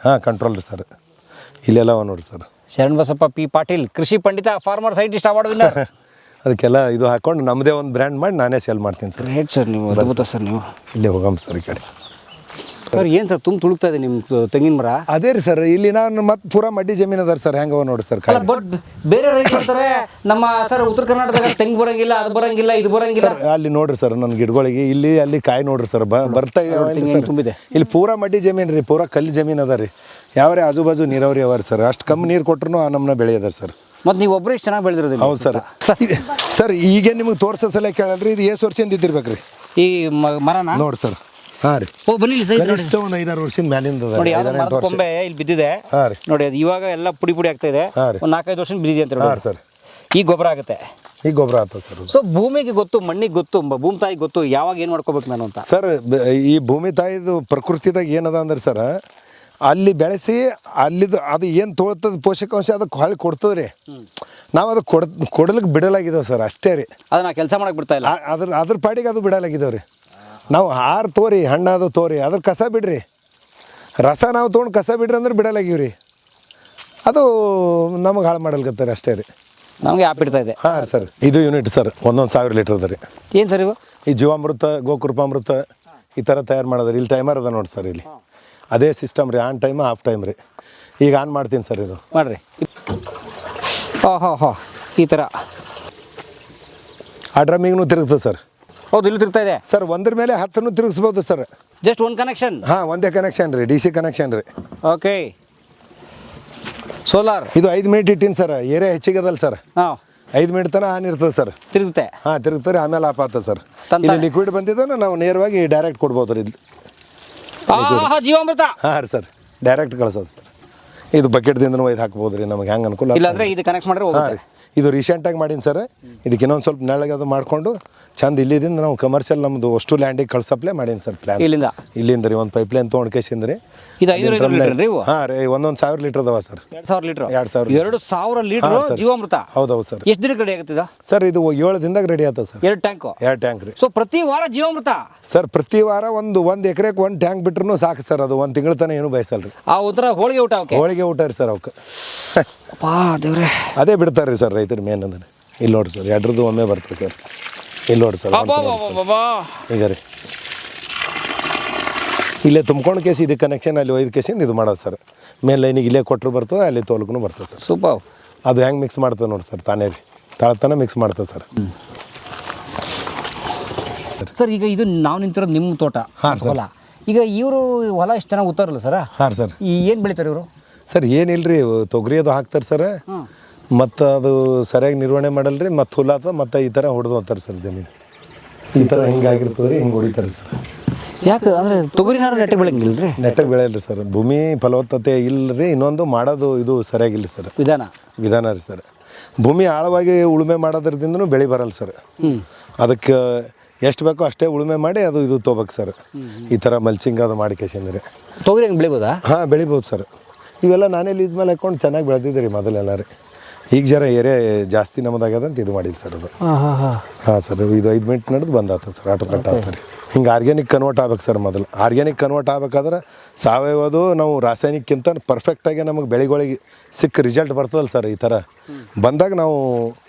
ಹಾಂ, ಕಂಟ್ರೋಲ್ ರೀ ಸರ್. ಇಲ್ಲೆಲ್ಲ ನೋಡಿ ಸರ್. ಶರಣಬಸಪ್ಪ P. ಪಾಟೀಲ್, ಕೃಷಿ ಪಂಡಿತ, ಫಾರ್ಮರ್ ಸೈಂಟಿಸ್ಟ್ ಅವಾರ್ಡ್ ವಿನ್ನರ್. ಅದಕ್ಕೆಲ್ಲ ಇದು ಹಾಕೊಂಡು ನಮ್ಮದೇ ಒಂದು ಬ್ರ್ಯಾಂಡ್ ಮಾಡಿ ನಾನೇ ಸೇಲ್ ಮಾಡ್ತೀನಿ ಸರ್. ರೇಟ್ ಸರ್, ನೀವು ಅದ್ಭುತ ಸರ್. ನೀವು ಇಲ್ಲೇ ಹೋಗಮ್ಮ ಸರ್ ಈ ಕಡೆ. ಸರ್ ಏನು ಸರ್ ತುಳುಕ್ತಾ ಇದೆ ನಿಮ್ಮ ತೆಂಗಿನ ಮರ? ಅದೇ ರೀ ಸರ್, ಇಲ್ಲಿ ನಾನು ಮತ್ತೆ ಪೂರಾ ಮಡ್ಡಿ ಜಮೀನು ಅದಾರ ಸರ್, ಹೆಂಗವ ನೋಡಿ ಸರ್. ಬಟ್ ಬೇರೆ ರೈತರು ಹೇಳ್ತಾರೆ ನಮ್ಮ ಸರ್ ಉತ್ತರ ಕರ್ನಾಟಕದಾಗ ತೆಂಗು ಬರಂಗಿಲ್ಲ, ಅದು ಬರಂಗಿಲ್ಲ, ಇದು ಬರಂಗಿಲ್ಲ. ಅಲ್ಲಿ ನೋಡ್ರಿ ಸರ್, ನನ್ನ ಗಿಡಗಳಿಗೆ ಇಲ್ಲಿ ಅಲ್ಲಿ ಕಾಯಿ ನೋಡ್ರಿ ಸರ್, ಬರ್ತಾ ತುಂಬಿದೆ. ಇಲ್ಲಿ ಪೂರಾ ಮಡ್ಡಿ ಜಮೀನು ರೀ, ಪೂರಾ ಕಲ್ಲು ಜಮೀನು ಅದ ರೀ. ಯಾವ್ರೆ ಆಜು ಬಾಜು ನೀರಾವರಿ ಅವ ಸರ್. ಅಷ್ಟು ಕಮ್ಮಿ ನೀರು ಕೊಟ್ಟರು ಆ ನಮ್ಮನ್ನ ಬೆಳೆ ಅದಾರ ಸರ್. ಮತ್ತು ನೀವು ಒಬ್ಬರೇ ಇಷ್ಟು ಚೆನ್ನಾಗಿ ಬೆಳೆದಿರೋದಿಲ್ಲ. ಹೌದು ಸರ್. ಸರ್ ಈಗ ನಿಮಗೆ ತೋರಿಸೋ ಸಲ ಕೇಳಲ್ರಿ, ಇದು ಎಷ್ಟು ವರ್ಷದಿಂದ ಇದ್ದಿರ್ಬೇಕ್ರಿ ಈ ಮರನ ನೋಡಿ ಸರ್. ಹಾಂ ರೀ, ಓ ಬನ್ನಿ ಸೈಜ್ ನೋಡಿ. ಕನಿಷ್ಠ ಒಂದು 5-6 ವರ್ಷದಿಂದ ಮ್ಯಾಲಿಂದ ಅದ. ನೋಡಿ ಯಾವ್ದೋ ಮರದ ಕೊಂಬೆ ಇಲ್ಲಿ ಬಿದ್ದಿದೆ. ಹಾಂ ರೀ, ನೋಡಿ ಅದು ಇವಾಗ ಎಲ್ಲ ಪುಡಿ ಪುಡಿ ಆಗ್ತಾ ಇದೆ. ಹಾಂ ರೀ, ಒಂದು 4-5 ವರ್ಷ ಬಿದ್ದಿದೆ ಅಂತ ಹಾಂ ಹೇಳಿ ಸರ್. ಈಗ ಗೊಬ್ಬರ ಆಗುತ್ತೆ, ಈಗ ಗೊಬ್ಬರ ಆಗ್ತದೆ ಸರ್. ಸೊ ಭೂಮಿಗೆ ಗೊತ್ತು, ಮಣ್ಣಿಗೆ ಗೊತ್ತು, ಭೂಮಿ ತಾಯಿಗೆ ಗೊತ್ತು ಯಾವಾಗ ಏನು ಮಾಡ್ಕೋಬೇಕು ನಾನು ಅಂತ. ಸರ್ ಈ ಭೂಮಿ ತಾಯಿದು ಪ್ರಕೃತಿದಾಗ ಏನದ ಅಂದ್ರೆ ಸರ್, ಅಲ್ಲಿ ಬೆಳೆಸಿ ಅಲ್ಲಿದು ಅದು ಏನು ತೊಳ್ತದ ಪೋಷಕಾಂಶ ಅದಕ್ಕೆ ಹೊಳ್ಳಿ ಕೊಡ್ತದೆ ರೀ. ನಾವು ಅದು ಕೊಡಲಿಕ್ಕೆ ಬಿಡಲಾಗಿದ್ದೇವೆ ಸರ್, ಅಷ್ಟೇ ರೀ. ಅದನ್ನ ಕೆಲಸ ಮಾಡಕ್ಕೆ ಬಿಡ್ತಾ ಇಲ್ಲ. ಅದ್ರ ಪಾಡಿಗೆ ಅದು ಬಿಡಲಾಗಿದ್ದೇವೆ ರೀ. ನಾವು ಹಾರು ತೋರಿ, ಹಣ್ಣಾದು ತೋರಿ, ಅದ್ರ ಕಸ ಬಿಡ್ರಿ, ರಸ ನಾವು ತೊಗೊಂಡು ಕಸ ಬಿಡ್ರಿ ಅಂದ್ರೆ ಬಿಡಲಾಗಿವಿ ರೀ. ಅದು ನಮಗೆ ಹಾಳು ಮಾಡಲ್ಕತ್ತಾರೆ ಅಷ್ಟೇ ರೀ. ನಮಗೆ ಆಪ್ ಇಡ್ತಾ ಇದೆ. ಹಾಂ ಸರ್, ಇದು ಯೂನಿಟ್ ಸರ್ 1,1000 ಲೀಟ್ರ್ ಅದ ರೀ. ಏನು ಸರ್ ಇವು? ಈ ಜೀವಾಮೃತ, ಗೋಕೃಪಾಮೃತ ಈ ಥರ ತಯಾರು ಮಾಡೋದ್ರಿ. ಇಲ್ಲಿ ಟೈಮರ್ ಅದ ನೋಡಿ ಸರ್, ಇಲ್ಲಿ ಅದೇ ಸಿಸ್ಟಮ್ ರೀ, ಆನ್ ಟೈಮ್ ಆಫ್ ಟೈಮ್ ರೀ. ಈಗ ಆನ್ ಮಾಡ್ತೀನಿ ಸರ್, ಇದು ಮಾಡಿರಿ. ಹೋ ಈ ಥರ ಆ ಡ್ರಮ್ಮಿಗೂ ತಿರುಗ್ತದೆ ಸರ್. ಹೌದು, ಇಲ್ಲಿ ತಿರ್ತಾ ಇದೆ ಸರ್. ಒಂದ್ರ ಮೇಲೆ 10 ತಿರುಗಿಸ್ಬೋದು ಸರ್. ಜಸ್ಟ್ ಒಂದು ಕನೆಕ್ಷನ್? ಹಾಂ, ಒಂದೇ ಕನೆಕ್ಷನ್ ರೀ, DC ಕನೆಕ್ಷನ್ ರೀ. Okay, solar. ಇದು 5 ಮಿನಿಟ್ ಇಟ್ಟಿನಿ ಸರ್, ಏರಿಯಾ ಹೆಚ್ಚಿಗೆ ಅದಲ್ಲ ಸರ್. ಹಾಂ, 5 ಮಿನಿಟ್ ತನಕ ಆನ್ ಇರ್ತದೆ ಸರ್. ತಿರುಗುತ್ತೆ? ಹಾಂ, ತಿರುಗ್ತಾರೆ, ಆಮೇಲೆ ಆಫ್ ಆಗ್ತದೆ ಸರ್. ಇಲ್ಲಿ ಲಿಕ್ವಿಡ್ ಬಂದಿದ್ದನ್ನು ನಾವು ನೇರವಾಗಿ ಡೈರೆಕ್ಟ್ ಕೊಡ್ಬೋದು ರೀ. ಇಲ್ಲಿ ಜೀವಾಮೃತ. ಹಾಂ ರೀ ಸರ್, ಡೈರೆಕ್ಟ್ ಕಳ್ಸೋದು ಸರ್. ಇದು ಬಕೆಟ್ದಿಂದ ಒಯ್ದು ಹಾಕ್ಬೋದು ರೀ, ನಮಗೆ ಹೆಂಗೆ ಅನುಕೂಲ. ಇಲ್ಲಾಂದರೆ ಇದು ಕನೆಕ್ಟ್ ಮಾಡಿದ್ರೆ ಹೋಗುತ್ತೆ. ಇದು ರೀಸೆಂಟಾಗಿ ಮಾಡೀನಿ ಸರ್. ಇದಕ್ಕೆ ಇನ್ನೊಂದು ಸ್ವಲ್ಪ ನೆಳಗೆ ಅದು ಮಾಡಿಕೊಂಡು ಚಂದ ಇಲ್ಲಿದಿಂದ ನಾವು ಕಮರ್ಷಿಯಲ್ ನಮ್ಮದು ಅಷ್ಟು ಲ್ಯಾಂಡಿಗೆ ಕಳ್ಸಪ್ಲೇ ಮಾಡೀನಿ ಸರ್ ಪ್ಲ್ಯಾನ್. ಇಲ್ಲಿಂದ ರೀ ಒಂದು ಪೈಪ್ಲೈನ್ ತೊಗೊಂಡು ಕೇಸಿಂದ ರೀ. ಇದು 500 ಲೀಟರ್ ರೀ? ಹಾಂ ರೀ, 1,1000 ಲೀಟ್ರ್ ಅದಾವ ಸರ್. 2,000 ಲೀಟ್ರ್? 2,000 ಲೀಟರ್ ಜೀವಾಮೃತ. ಹೌದು ಸರ್. ಎಷ್ಟು ದಿನಕ್ಕೆ ರೆಡಿ ಆಗುತ್ತೆ ಸರ್? ಇದು 7 ದಿನದಾಗ ರೆಡಿ ಆಗ್ತದೆ ಸರ್. 2 ಟ್ಯಾಂಕ್ ರೀ. ಸೊ ಪ್ರತಿ ವಾರ ಜೀವಾಮೃತ ಸರ್? ಪ್ರತಿ ವಾರ ಒಂದು ಎಕರೆಗೆ 1 ಟ್ಯಾಂಕ್ ಬಿಟ್ರೂ ಸಾಕು ಸರ್. ಅದು 1 ತಿಂಗಳ ತನಕ ಏನು ಬಯಸಲ್ಲ ರೀ. ಆ ಒಂಥರ ಹೋಳಿಗೆ ಊಟ. ಹೋಳಿಗೆ ಊಟ ರೀ ಸರ್ ಅವಕ್ಕೆ. ದೇವ್ರೆ, ಅದೇ ಬಿಡ್ತಾರೆ ರೀ ಸರ್ ರೈತರು ಮೇನ್ ಅಂದ್ರೆ. ಇಲ್ಲಿ ನೋಡ್ರಿ ಸರ್, 2 ಒಮ್ಮೆ ಬರ್ತದೆ ಸರ್. ಇಲ್ಲಿ ನೋಡ್ರಿ ಸರ್, ಈಗ ರೀ ಇಲ್ಲೇ ತುಂಬ್ಕೊಂಡು ಕೇಸಿ ಇದು ಕನೆಕ್ಷನ್, ಅಲ್ಲಿ 5 ಕೇಸಿಂದ ಇದು ಮಾಡೋದು ಸರ್. ಮೇನ್ ಲೈನಿಗೆ ಇಲ್ಲೇ ಕೊಟ್ಟರು ಬರ್ತದೆ, ಅಲ್ಲಿ ತೋಲ್ಗೂ ಬರ್ತದೆ ಸರ್. ಸೂಪರ್. ಅದು ಹೆಂಗೆ ಮಿಕ್ಸ್ ಮಾಡ್ತದೆ ನೋಡಿ ಸರ್, ತಾನೇ ರೀ ತಾಳತನ ಮಿಕ್ಸ್ ಮಾಡ್ತದೆ ಸರ್. ಸರ್ ಈಗ ಇದು ನಾವು ನಿಂತಿರೋದು ನಿಮ್ಮ ತೋಟ. ಹಾಂ ಸರ್. ಈಗ ಇವರು ಹೊಲ ಎಷ್ಟು ಚೆನ್ನಾಗಿ ಉತ್ತಾರಲ್ಲ ಸರ್? ಹಾಂ ಸರ್. ಏನು ಬೆಳಿತಾರೆ ಇವರು? ಸರ್ ಏನಿಲ್ಲ ರೀ, ತೊಗರಿ ಅದು ಹಾಕ್ತಾರೆ ಸರ್. ಮತ್ತು ಅದು ಸರಿಯಾಗಿ ನಿರ್ವಹಣೆ ಮಾಡಲ್ರಿ, ಮತ್ತು ಹುಲ್ಲಾತ ಮತ್ತು ಈ ಥರ ಹೊಡೆದು ಹೋಗ್ತಾರೆ ಸರ್. ಜಮೀನು ಈ ಥರ ಹಿಂಗಾಗಿರ್ತದೆ ರೀ, ಹಿಂಗೆ ಹೊಡಿತಾರೆ ಸರ್. ಯಾಕೆ ಅಂದರೆ ತೊಗರಿನಾರು ನೆಟ್ಟಗೆ ಬೆಳಂಗಿಲ್ಲ ರೀ? ನೆಟ್ಟಗೆ ಬೆಳೆಯಲ್ಲ ರೀ ಸರ್, ಭೂಮಿ ಫಲವತ್ತತೆ ಇಲ್ಲ ರೀ. ಇನ್ನೊಂದು ಮಾಡೋದು ಇದು ಸರಿಯಾಗಿಲ್ಲ ಸರ್, ವಿಧಾನ ರೀ ಸರ್. ಭೂಮಿ ಆಳವಾಗಿ ಉಳುಮೆ ಮಾಡೋದ್ರದಿಂದನೂ ಬೆಳೆ ಬರಲ್ಲ ಸರ್. ಅದಕ್ಕೆ ಎಷ್ಟು ಬೇಕೋ ಅಷ್ಟೇ ಉಳುಮೆ ಮಾಡಿ ಅದು ಇದು ತೊಗೋಬೇಕು ಸರ್. ಈ ಥರ ಮಲ್ಚಿಂಗ್ ಅದು ಮಾಡಿ ಕೇಸಂದ್ರೆ ತೊಗರಿ ಹೆಂಗೆ ಬೆಳಿಬೋದಾ? ಹಾಂ, ಬೆಳಿಬೋದು ಸರ್. ಇವೆಲ್ಲ ನಾನೇ ಲೀಸ್ ಮೇಲೆ ಹಾಕೊಂಡು ಚೆನ್ನಾಗಿ ಬೆಳೆದಿದ್ದೆ ರೀ ಮೊದಲೆಲ್ಲ ರೀ. ಈಗ ಜರ ಏರಿಯಾ ಜಾಸ್ತಿ ನಮ್ಮದಾಗ್ಯದ ಅಂತ ಇದು ಮಾಡಿಲ್ಲ ಸರ್ ಅದು. ಹಾಂ ಸರ್, ಇದು 5 ಮಿನಿಟ್ ನಡೆದು ಬಂದಾತ ಸರ್, ಆಟೋ ಕಟ್ ಆಗ್ತಾರೆ. ಹಿಂಗೆ ಆರ್ಗ್ಯಾನಿಕ್ ಕನ್ವರ್ಟ್ ಆಗ್ಬೇಕು ಸರ್. ಮೊದಲು ಆರ್ಗ್ಯಾನಿಕ್ ಕನ್ವರ್ಟ್ ಆಗ್ಬೇಕಾದ್ರೆ ಸಾವಯವದು ನಾವು ರಾಸಾಯನಿಕ್ಕಿಂತ ಪರ್ಫೆಕ್ಟಾಗಿ ನಮಗೆ ಬೆಳೆಗಳಿಗೆ ಸಿಕ್ಕ ರಿಸಲ್ಟ್ ಬರ್ತದಲ್ಲ ಸರ್. ಈ ಥರ ಬಂದಾಗ ನಾವು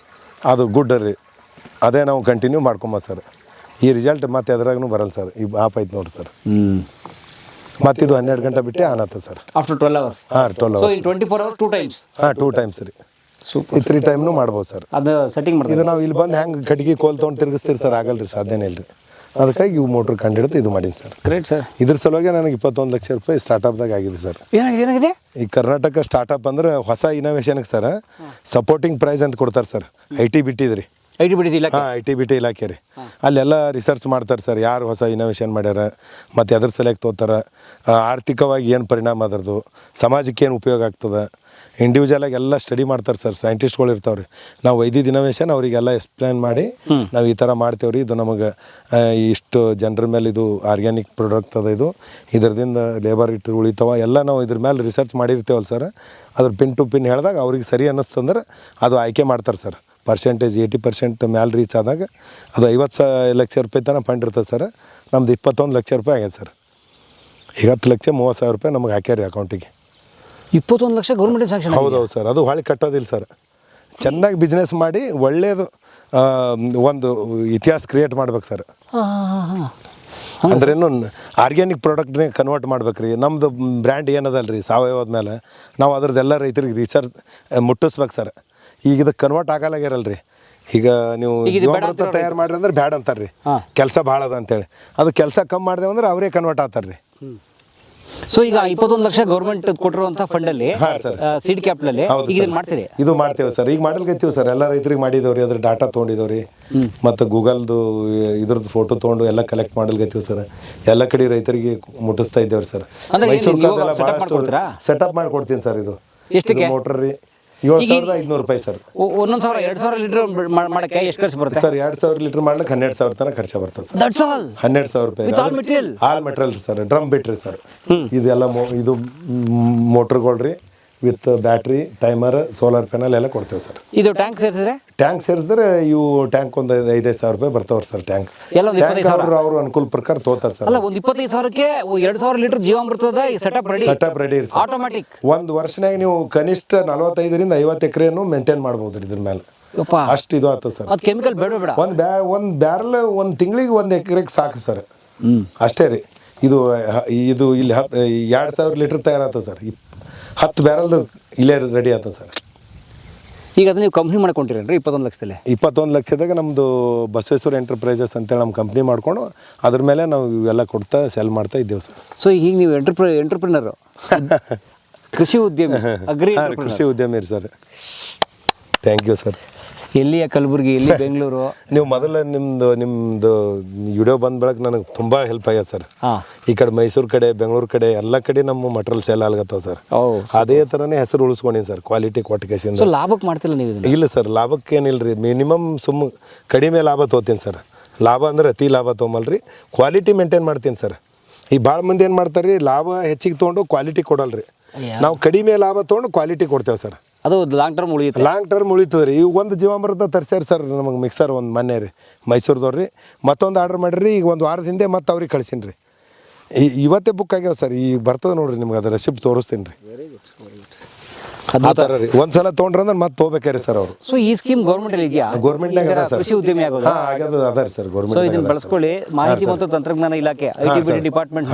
ಅದು ಗುಡ್ ರೀ, ಅದೇ ನಾವು ಕಂಟಿನ್ಯೂ ಮಾಡ್ಕೊಂಬೋದು ಸರ್. ಈ ರಿಸಲ್ಟ್ ಮತ್ತೆ ಎದ್ರಾಗೂ ಬರಲ್ಲ ಸರ್. ಈ ಆಪ್ ಐತೆ ನೋಡಿ ಸರ್. ಮತ್ತಿದು 12 ಗಂಟೆ ಬಿಟ್ಟೆ ಆನ್ ಆಗ್ತದೆ ಸರ್. After 12 hours? ಹಾಂ, 12 hours. 24 hours 2 times? ಹಾಂ, 2 times ರೀ. ಸೂಪರ್. 3 ಟೈಮ್ನು ಮಾಡ್ಬೋದು ಸರ್. ಅದು ಸೆಟ್ಟಿಂಗ್ ಮಾಡ್ತೀವಿ. ಇದು ನಾವು ಇಲ್ಲಿ ಬಂದು ಹೆಂಗೆ ಕಟ್ಗೆ ಕೋಲ್ ತೊಗೊಂಡು ತಿರುಗಿಸ್ತೀರಿ ಸರ್, ಆಗಲ್ಲ ರೀ, ಸಾಧ್ಯನೇ ಇಲ್ಲ ರೀ. ಅದಕ್ಕಾಗಿ ಇವು ಮೋಟ್ರ್ ಕಂಡಿಡ್ದು ಇದು ಮಾಡೀನಿ ಸರ್. Great sir. ಇದ್ರ ಸಲುವಾಗಿ ನನಗೆ 21 ಲಕ್ಷ ರೂಪಾಯಿ ಸ್ಟಾರ್ಟಪ್ದಾಗ ಆಗಿದೆ ಸರ್. ಏನಾಗಿದೆ? ಈ ಕರ್ನಾಟಕ ಸ್ಟಾರ್ಟಪ್ ಅಂದ್ರೆ ಹೊಸ ಇನೋವೇಷನ್ಗೆ ಸರ್ ಸಪೋರ್ಟಿಂಗ್ ಪ್ರೈಸ್ ಅಂತ ಕೊಡ್ತಾರೆ ಸರ್. IT ಬಿಟ್ಟಿದ್ರಿ, IT ಇಲಾಖೆ ರೀ. ಅಲ್ಲೆಲ್ಲ ರಿಸರ್ಚ್ ಮಾಡ್ತಾರೆ ಸರ್, ಯಾರು ಹೊಸ ಇನೋವೇಷನ್ ಮಾಡ್ಯಾರ, ಮತ್ತು ಎದ್ರ ಸಲಕ್ಕೆ ತೋತಾರೆ, ಆರ್ಥಿಕವಾಗಿ ಏನು ಪರಿಣಾಮ ಅದರದು, ಸಮಾಜಕ್ಕೆ ಏನು ಉಪಯೋಗ ಆಗ್ತದೆ, ಇಂಡಿವಿಜುವಲಾಗಿ ಎಲ್ಲ ಸ್ಟಡಿ ಮಾಡ್ತಾರೆ ಸರ್. ಸೈಂಟಿಸ್ಟ್ಗಳು ಇರ್ತಾವೆ ರೀ. ನಾವು ಒಯ್ದಿದ್ದು ಇನೋವೇಷನ್ ಅವರಿಗೆಲ್ಲ ಎಕ್ಸ್ಪ್ಲೇನ್ ಮಾಡಿ ನಾವು ಈ ಥರ ಮಾಡ್ತೇವೆ ರೀ, ಇದು ನಮಗೆ ಇಷ್ಟು ಜನರ ಮೇಲೆ ಇದು ಆರ್ಗ್ಯಾನಿಕ್ ಪ್ರಾಡಕ್ಟ್ ಅದ, ಇದರದಿಂದ ಲೇಬರ್ ಇಟ್ಟು ಉಳಿತಾವ ಎಲ್ಲ ನಾವು ಇದ್ರ ಮೇಲೆ ರಿಸರ್ಚ್ ಮಾಡಿರ್ತೇವಲ್ಲ ಸರ್. ಅದ್ರ ಪಿನ್ ಟು ಪಿನ್ ಹೇಳಿದಾಗ ಅವ್ರಿಗೆ ಸರಿ ಅನ್ನಿಸ್ತಂದ್ರೆ ಅದು ಆಯ್ಕೆ ಮಾಡ್ತಾರೆ ಸರ್. ಪರ್ಸೆಂಟೇಜ್ 80% ಮ್ಯಾಲೆ ರೀಚ್ ಆದಾಗ ಅದು 50 ಲಕ್ಷ ರೂಪಾಯಿ ತನಕ ಫಂಡ್ ಇರ್ತದೆ ಸರ್. ನಮ್ದು 21 ಲಕ್ಷ ರೂಪಾಯಿ ಆಗ್ಯದ ಸರ್. 10,30,000 ರೂಪಾಯಿ ನಮಗೆ ಹಾಕ್ಯಾರ ರೀ ಅಕೌಂಟಿಗೆ. 21 ಲಕ್ಷ ಗೌರ್ಮೆಂಟ್ ಸ್ಯಾಂಕ್ಷನ್? ಹೌದು ಸರ್. ಅದು ಹೊಳ್ಳಿ ಕಟ್ಟೋದಿಲ್ಲ ಸರ್. ಚೆನ್ನಾಗಿ ಬಿಸ್ನೆಸ್ ಮಾಡಿ ಒಳ್ಳೆಯದು ಒಂದು ಇತಿಹಾಸ ಕ್ರಿಯೇಟ್ ಮಾಡ್ಬೇಕು ಸರ್. ಅಂದ್ರೇನು ಆರ್ಗ್ಯಾನಿಕ್ ಪ್ರಾಡಕ್ಟ್ನೇ ಕನ್ವರ್ಟ್ ಮಾಡ್ಬೇಕು ರೀ. ನಮ್ಮದು ಬ್ರ್ಯಾಂಡ್ ಏನದಲ್ಲ ರೀ ಸಾವಯವದ ಮೇಲೆ, ನಾವು ಅದ್ರದ್ದೆಲ್ಲ ರೈತರಿಗೆ ರಿಸರ್ಚ್ ಮುಟ್ಟಿಸ್ಬೇಕು ಸರ್. ಈಗ ಇದಕ್ಕೆ ಕನ್ವರ್ಟ್ ಆಗಲ್ಲಾಗ್ಯಾರಲ್ಲ ರೀ. ಈಗ ನೀವು ಜೀವಾಮೃತ ತಯಾರು ಮಾಡ್ರಿ ಅಂದ್ರೆ ಬ್ಯಾಡ್ ಅಂತಾರೆ ರೀ, ಕೆಲಸ ಭಾಳ ಅದ ಅಂತೇಳಿ. ಅದು ಕೆಲಸ ಕಮ್ಮಿ ಮಾಡಿದೆ ಅಂದ್ರೆ ಅವರೇ ಕನ್ವರ್ಟ್ ಆಗ್ತಾರೆ ರೀ. ಸೊ ಈಗ 21 ಲಕ್ಷ ಗೌರ್ಮೆಂಟ್ ಕೊಟ್ಟಿರುವಂತ ಫಂಡ್ ಅಲ್ಲಿ ಸೀಡ್ ಕ್ಯಾಪಿಟಲ್ ಅಲ್ಲಿ ಈಗ ಇದನ್ನ ಮಾಡ್ತೀರಿ? ಇದು ಮಾಡ್ತೇವೆ ಸರ್, ಈಗ ಮಾಡಲ್ಕತ್ತೀವಿ ಸರ್. ಎಲ್ಲ ರೈತರಿಗೆ ಮಾಡಿದವ್ರಿ, ಅದ್ರ ಡಾಟಾ ತೊಗೊಂಡಿದವ್ರಿ, ಮತ್ತು ಗೂಗಲ್ದು ಇದ್ರದ್ದು ಫೋಟೋ ತೊಗೊಂಡು ಎಲ್ಲ ಕಲೆಕ್ಟ್ ಮಾಡಲ್ಕತ್ತೀವಿ ಸರ್. ಎಲ್ಲ ಕಡೆ ರೈತರಿಗೆ ಮುಟ್ಟಿಸ್ತಾ ಇದ್ದೇವ್ರಿ ಸರ್. ಮೈಸೂರು ಭಾಳಷ್ಟು ಸೆಟಪ್ ಮಾಡಿಕೊಡ್ತೀನಿ ಸರ್. ಇದು ಎಷ್ಟಕ್ಕೆ ಮೋಟರ್ ರೀ? 7,500 ರೂಪಾಯಿ ಸರ್. ಒಂದೊಂದು 1,000 2,000 ಲೀಟರ್ ಮಾಡಕ್ಕೆ ಎಷ್ಟು ಖರ್ಚು ಬರುತ್ತೆ ಸರ್? 2,000 ಲೀಟರ್ ಮಾಡ್ಲಿಕ್ಕೆ 12,000 ತನಕ ಖರ್ಚು ಬರ್ತದೆ ಸರ್. 12,000 ರೂಪಾಯಿ ಆಲ್ ಮೆಟೀರಿಯಲ್ ಸರ್. ಡ್ರಮ್ ಬಿಟ್ರಿ ಸರ್. ಇದೆಲ್ಲ ಇದು ಮೋಟರ್ಗಳು ರೀ, with battery, timer, solar panel ಎಲ್ಲ ಕೊಡ್ತೇವೆ ಸರ್. ಇದು ಟ್ಯಾಂಕ್ ಸೇರಿಸಿದ್ರೆ? ಟ್ಯಾಂಕ್ ಸೇರಿಸಿದ್ರೆ ಇವು ಟ್ಯಾಂಕ್ ಒಂದು 5,000 ರೂಪಾಯಿ ಬರ್ತಾವ್ರಿ ಸರ್. ಟ್ಯಾಂಕ್ ಅವ್ರ ಅನುಕೂಲ ಪ್ರಕಾರ ತೋತಾರೆ ಸರ್. ಅಲ್ಲ, ಒಂದು 25,000ಕ್ಕೆ 2,000 ಲೀಟರ್ ಜೀವಾಮೃತದ ಸೆಟಪ್ ರೆಡಿ ಇರುತ್ತೆ, ಆಟೋಮ್ಯಾಟಿಕ್. ಒಂದು ವರ್ಷನಾಗ ನೀವು ಕನಿಷ್ಠ 45ರಿಂದ 50 ಎಕರೆಯನ್ನು ಮೇಂಟೈನ್ ಮಾಡ್ಬೋದು ಇದ್ರ ಮೇಲೆ. ಅಷ್ಟು ಇದು ಆಗ್ತದೆ ಸರ್. ಅದು ಕೆಮಿಕಲ್ ಬೇಡ ಬೇಡ. ಒಂದು ಬ್ಯಾರಲ್ ಒಂದು ತಿಂಗಳಿಗೆ 1 ಎಕರೆಗೆ ಸಾಕು ಸರ್. ಅಷ್ಟೇ ರೀ. ಇದು ಇಲ್ಲಿ 2,000 ಲೀಟರ್ ತಯಾರಾಗ್ತದೆ ಸರ್. 10 ಬ್ಯಾರಲ್ದು ಇಲ್ಲೇ ರೆಡಿ ಆಗ್ತದೆ ಸರ್. ಈಗ ಅದು ನೀವು ಕಂಪ್ನಿ ಮಾಡ್ಕೊಂಡಿರೇನ್ರಿ 21 ಲಕ್ಷದಲ್ಲಿ? 21 ಲಕ್ಷದಾಗ ನಮ್ಮದು ಬಸವೇಶ್ವರ ಎಂಟರ್ಪ್ರೈಸಸ್ ಅಂತೇಳಿ ನಮ್ಮ ಕಂಪ್ನಿ ಮಾಡ್ಕೊಂಡು ಅದ್ರ ಮೇಲೆ ನಾವು ಇವೆಲ್ಲ ಕೊಡ್ತಾ ಸೆಲ್ ಮಾಡ್ತಾ ಇದ್ದೇವೆ ಸರ್. ಸೊ ಈಗ ನೀವು ಎಂಟರ್ಪ್ರಿನರ್, ಕೃಷಿ ಉದ್ಯಮಿ, ಕೃಷಿ ಉದ್ಯಮಿ ರೀ ಸರ್. Thank you sir. ಎಲ್ಲಿಯ ಕಲಬುರಗಿ, ಎಲ್ಲಿ ಬೆಂಗಳೂರು? ನೀವು ಮೊದಲ ನಿಮ್ಮದು ವಿಡಿಯೋ ಬಂದ ಬೆಳಗ್ಗೆ ನನಗೆ ತುಂಬ ಹೆಲ್ಪ್ ಆಗ್ಯದ ಸರ್. ಈ ಕಡೆ ಮೈಸೂರು ಕಡೆ, ಬೆಂಗಳೂರು ಕಡೆ ಎಲ್ಲ ಕಡೆ ನಮ್ಮ ಮಟೀರಿಯಲ್ ಸೇಲ್ ಆಗ್ಲತ್ತವ ಸರ್. ಅದೇ ಥರನೇ ಹೆಸರು ಉಳಿಸ್ಕೊಂಡಿನಿ ಸರ್, ಕ್ವಾಲಿಟಿ ಕೊಟ್ಟಿಗೆಸಿಂದ. ಲಾಭಕ್ಕೆ ಮಾಡ್ತಿಲ್ಲ ನೀವು? ಇಲ್ಲ ಸರ್, ಲಾಭಕ್ಕೆ ಏನಿಲ್ಲ ರೀ. ಮಿನಿಮಮ್ ಕಡಿಮೆ ಲಾಭ ತೊಗೋತೀನಿ ಸರ್. ಲಾಭ ಅಂದ್ರೆ ಅತಿ ಲಾಭ ತೊಗೊಂಬಲ್ರಿ, ಕ್ವಾಲಿಟಿ ಮೇಂಟೈನ್ ಮಾಡ್ತೀನಿ ಸರ್. ಈ ಭಾಳ ಮಂದಿ ಏನು ಮಾಡ್ತಾರೆ ರೀ, ಲಾಭ ಹೆಚ್ಚಿಗೆ ತೊಗೊಂಡು ಕ್ವಾಲಿಟಿ ಕೊಡಲ್ರಿ. ನಾವು ಕಡಿಮೆ ಲಾಭ ತೊಗೊಂಡು ಕ್ವಾಲಿಟಿ ಕೊಡ್ತೇವೆ ಸರ್. ಅದು ಲಾಂಗ್ ಟರ್ಮ್ ಉಳಿಯುತ್ತೆ. ಲಾಂಗ್ ಟರ್ಮ್ ಉಳಿತದೆ ರೀ. ಈಗ ಒಂದು ಜೀವಾಮೃತ ತರಿಸ್ಯಾರ ಸರ್ ನಮಗೆ ಮಿಕ್ಸರ್, ಒಂದು ಮೊನ್ನೆ ರೀ ಮೈಸೂರದವ್ರು ರೀ. ಮತ್ತೊಂದು ಆರ್ಡ್ರ್ ಮಾಡಿರಿ, ಈಗ ಒಂದು ವಾರದ ಹಿಂದೆ ಮತ್ತೆ ಅವ್ರಿಗೆ ಕಳ್ಸೀನಿ ರೀ. ಇವತ್ತೇ ಬುಕ್ ಆಗ್ಯಾವ ಸರ್. ಈಗ ಬರ್ತದೆ ನೋಡಿರಿ, ನಿಮ್ಗೆ ಅದು ರೆಸಿಪ್ಟ್ ತೋರಿಸ್ತೀನಿ ರೀ. ಆ ಥರ ರೀ. ಒಂದ್ಸಲ ತೊಗೊಂಡ್ರಂದ್ರೆ ಮತ್ತೆ ತೊಗೋಬೇಕ್ರಿ ಸರ್ ಅವರು. ಸೊ ಈ ಸ್ಕೀಮ್ ಗೌರ್ಮೆಂಟ್ ಇದೆಯಾ? ಗೌರ್ಮೆಂಟ್ನಾಗ ಅದ ಸರ್. ಕೃಷಿ ಉದ್ಯಮಿ ಆಗೋದು ಅದ ರೀ ಸರ್. ಸೊ ಗೌರ್ಮೆಂಟ್ ಇದನ್ನ ಬಳಸ್ಕೊಳ್ಳಿ. ಮಾಹಿತಿ ಮತ್ತು ತಂತ್ರಜ್ಞಾನ ಇಲಾಖೆ, ITBT ಡಿಪಾರ್ಟ್ಮೆಂಟ್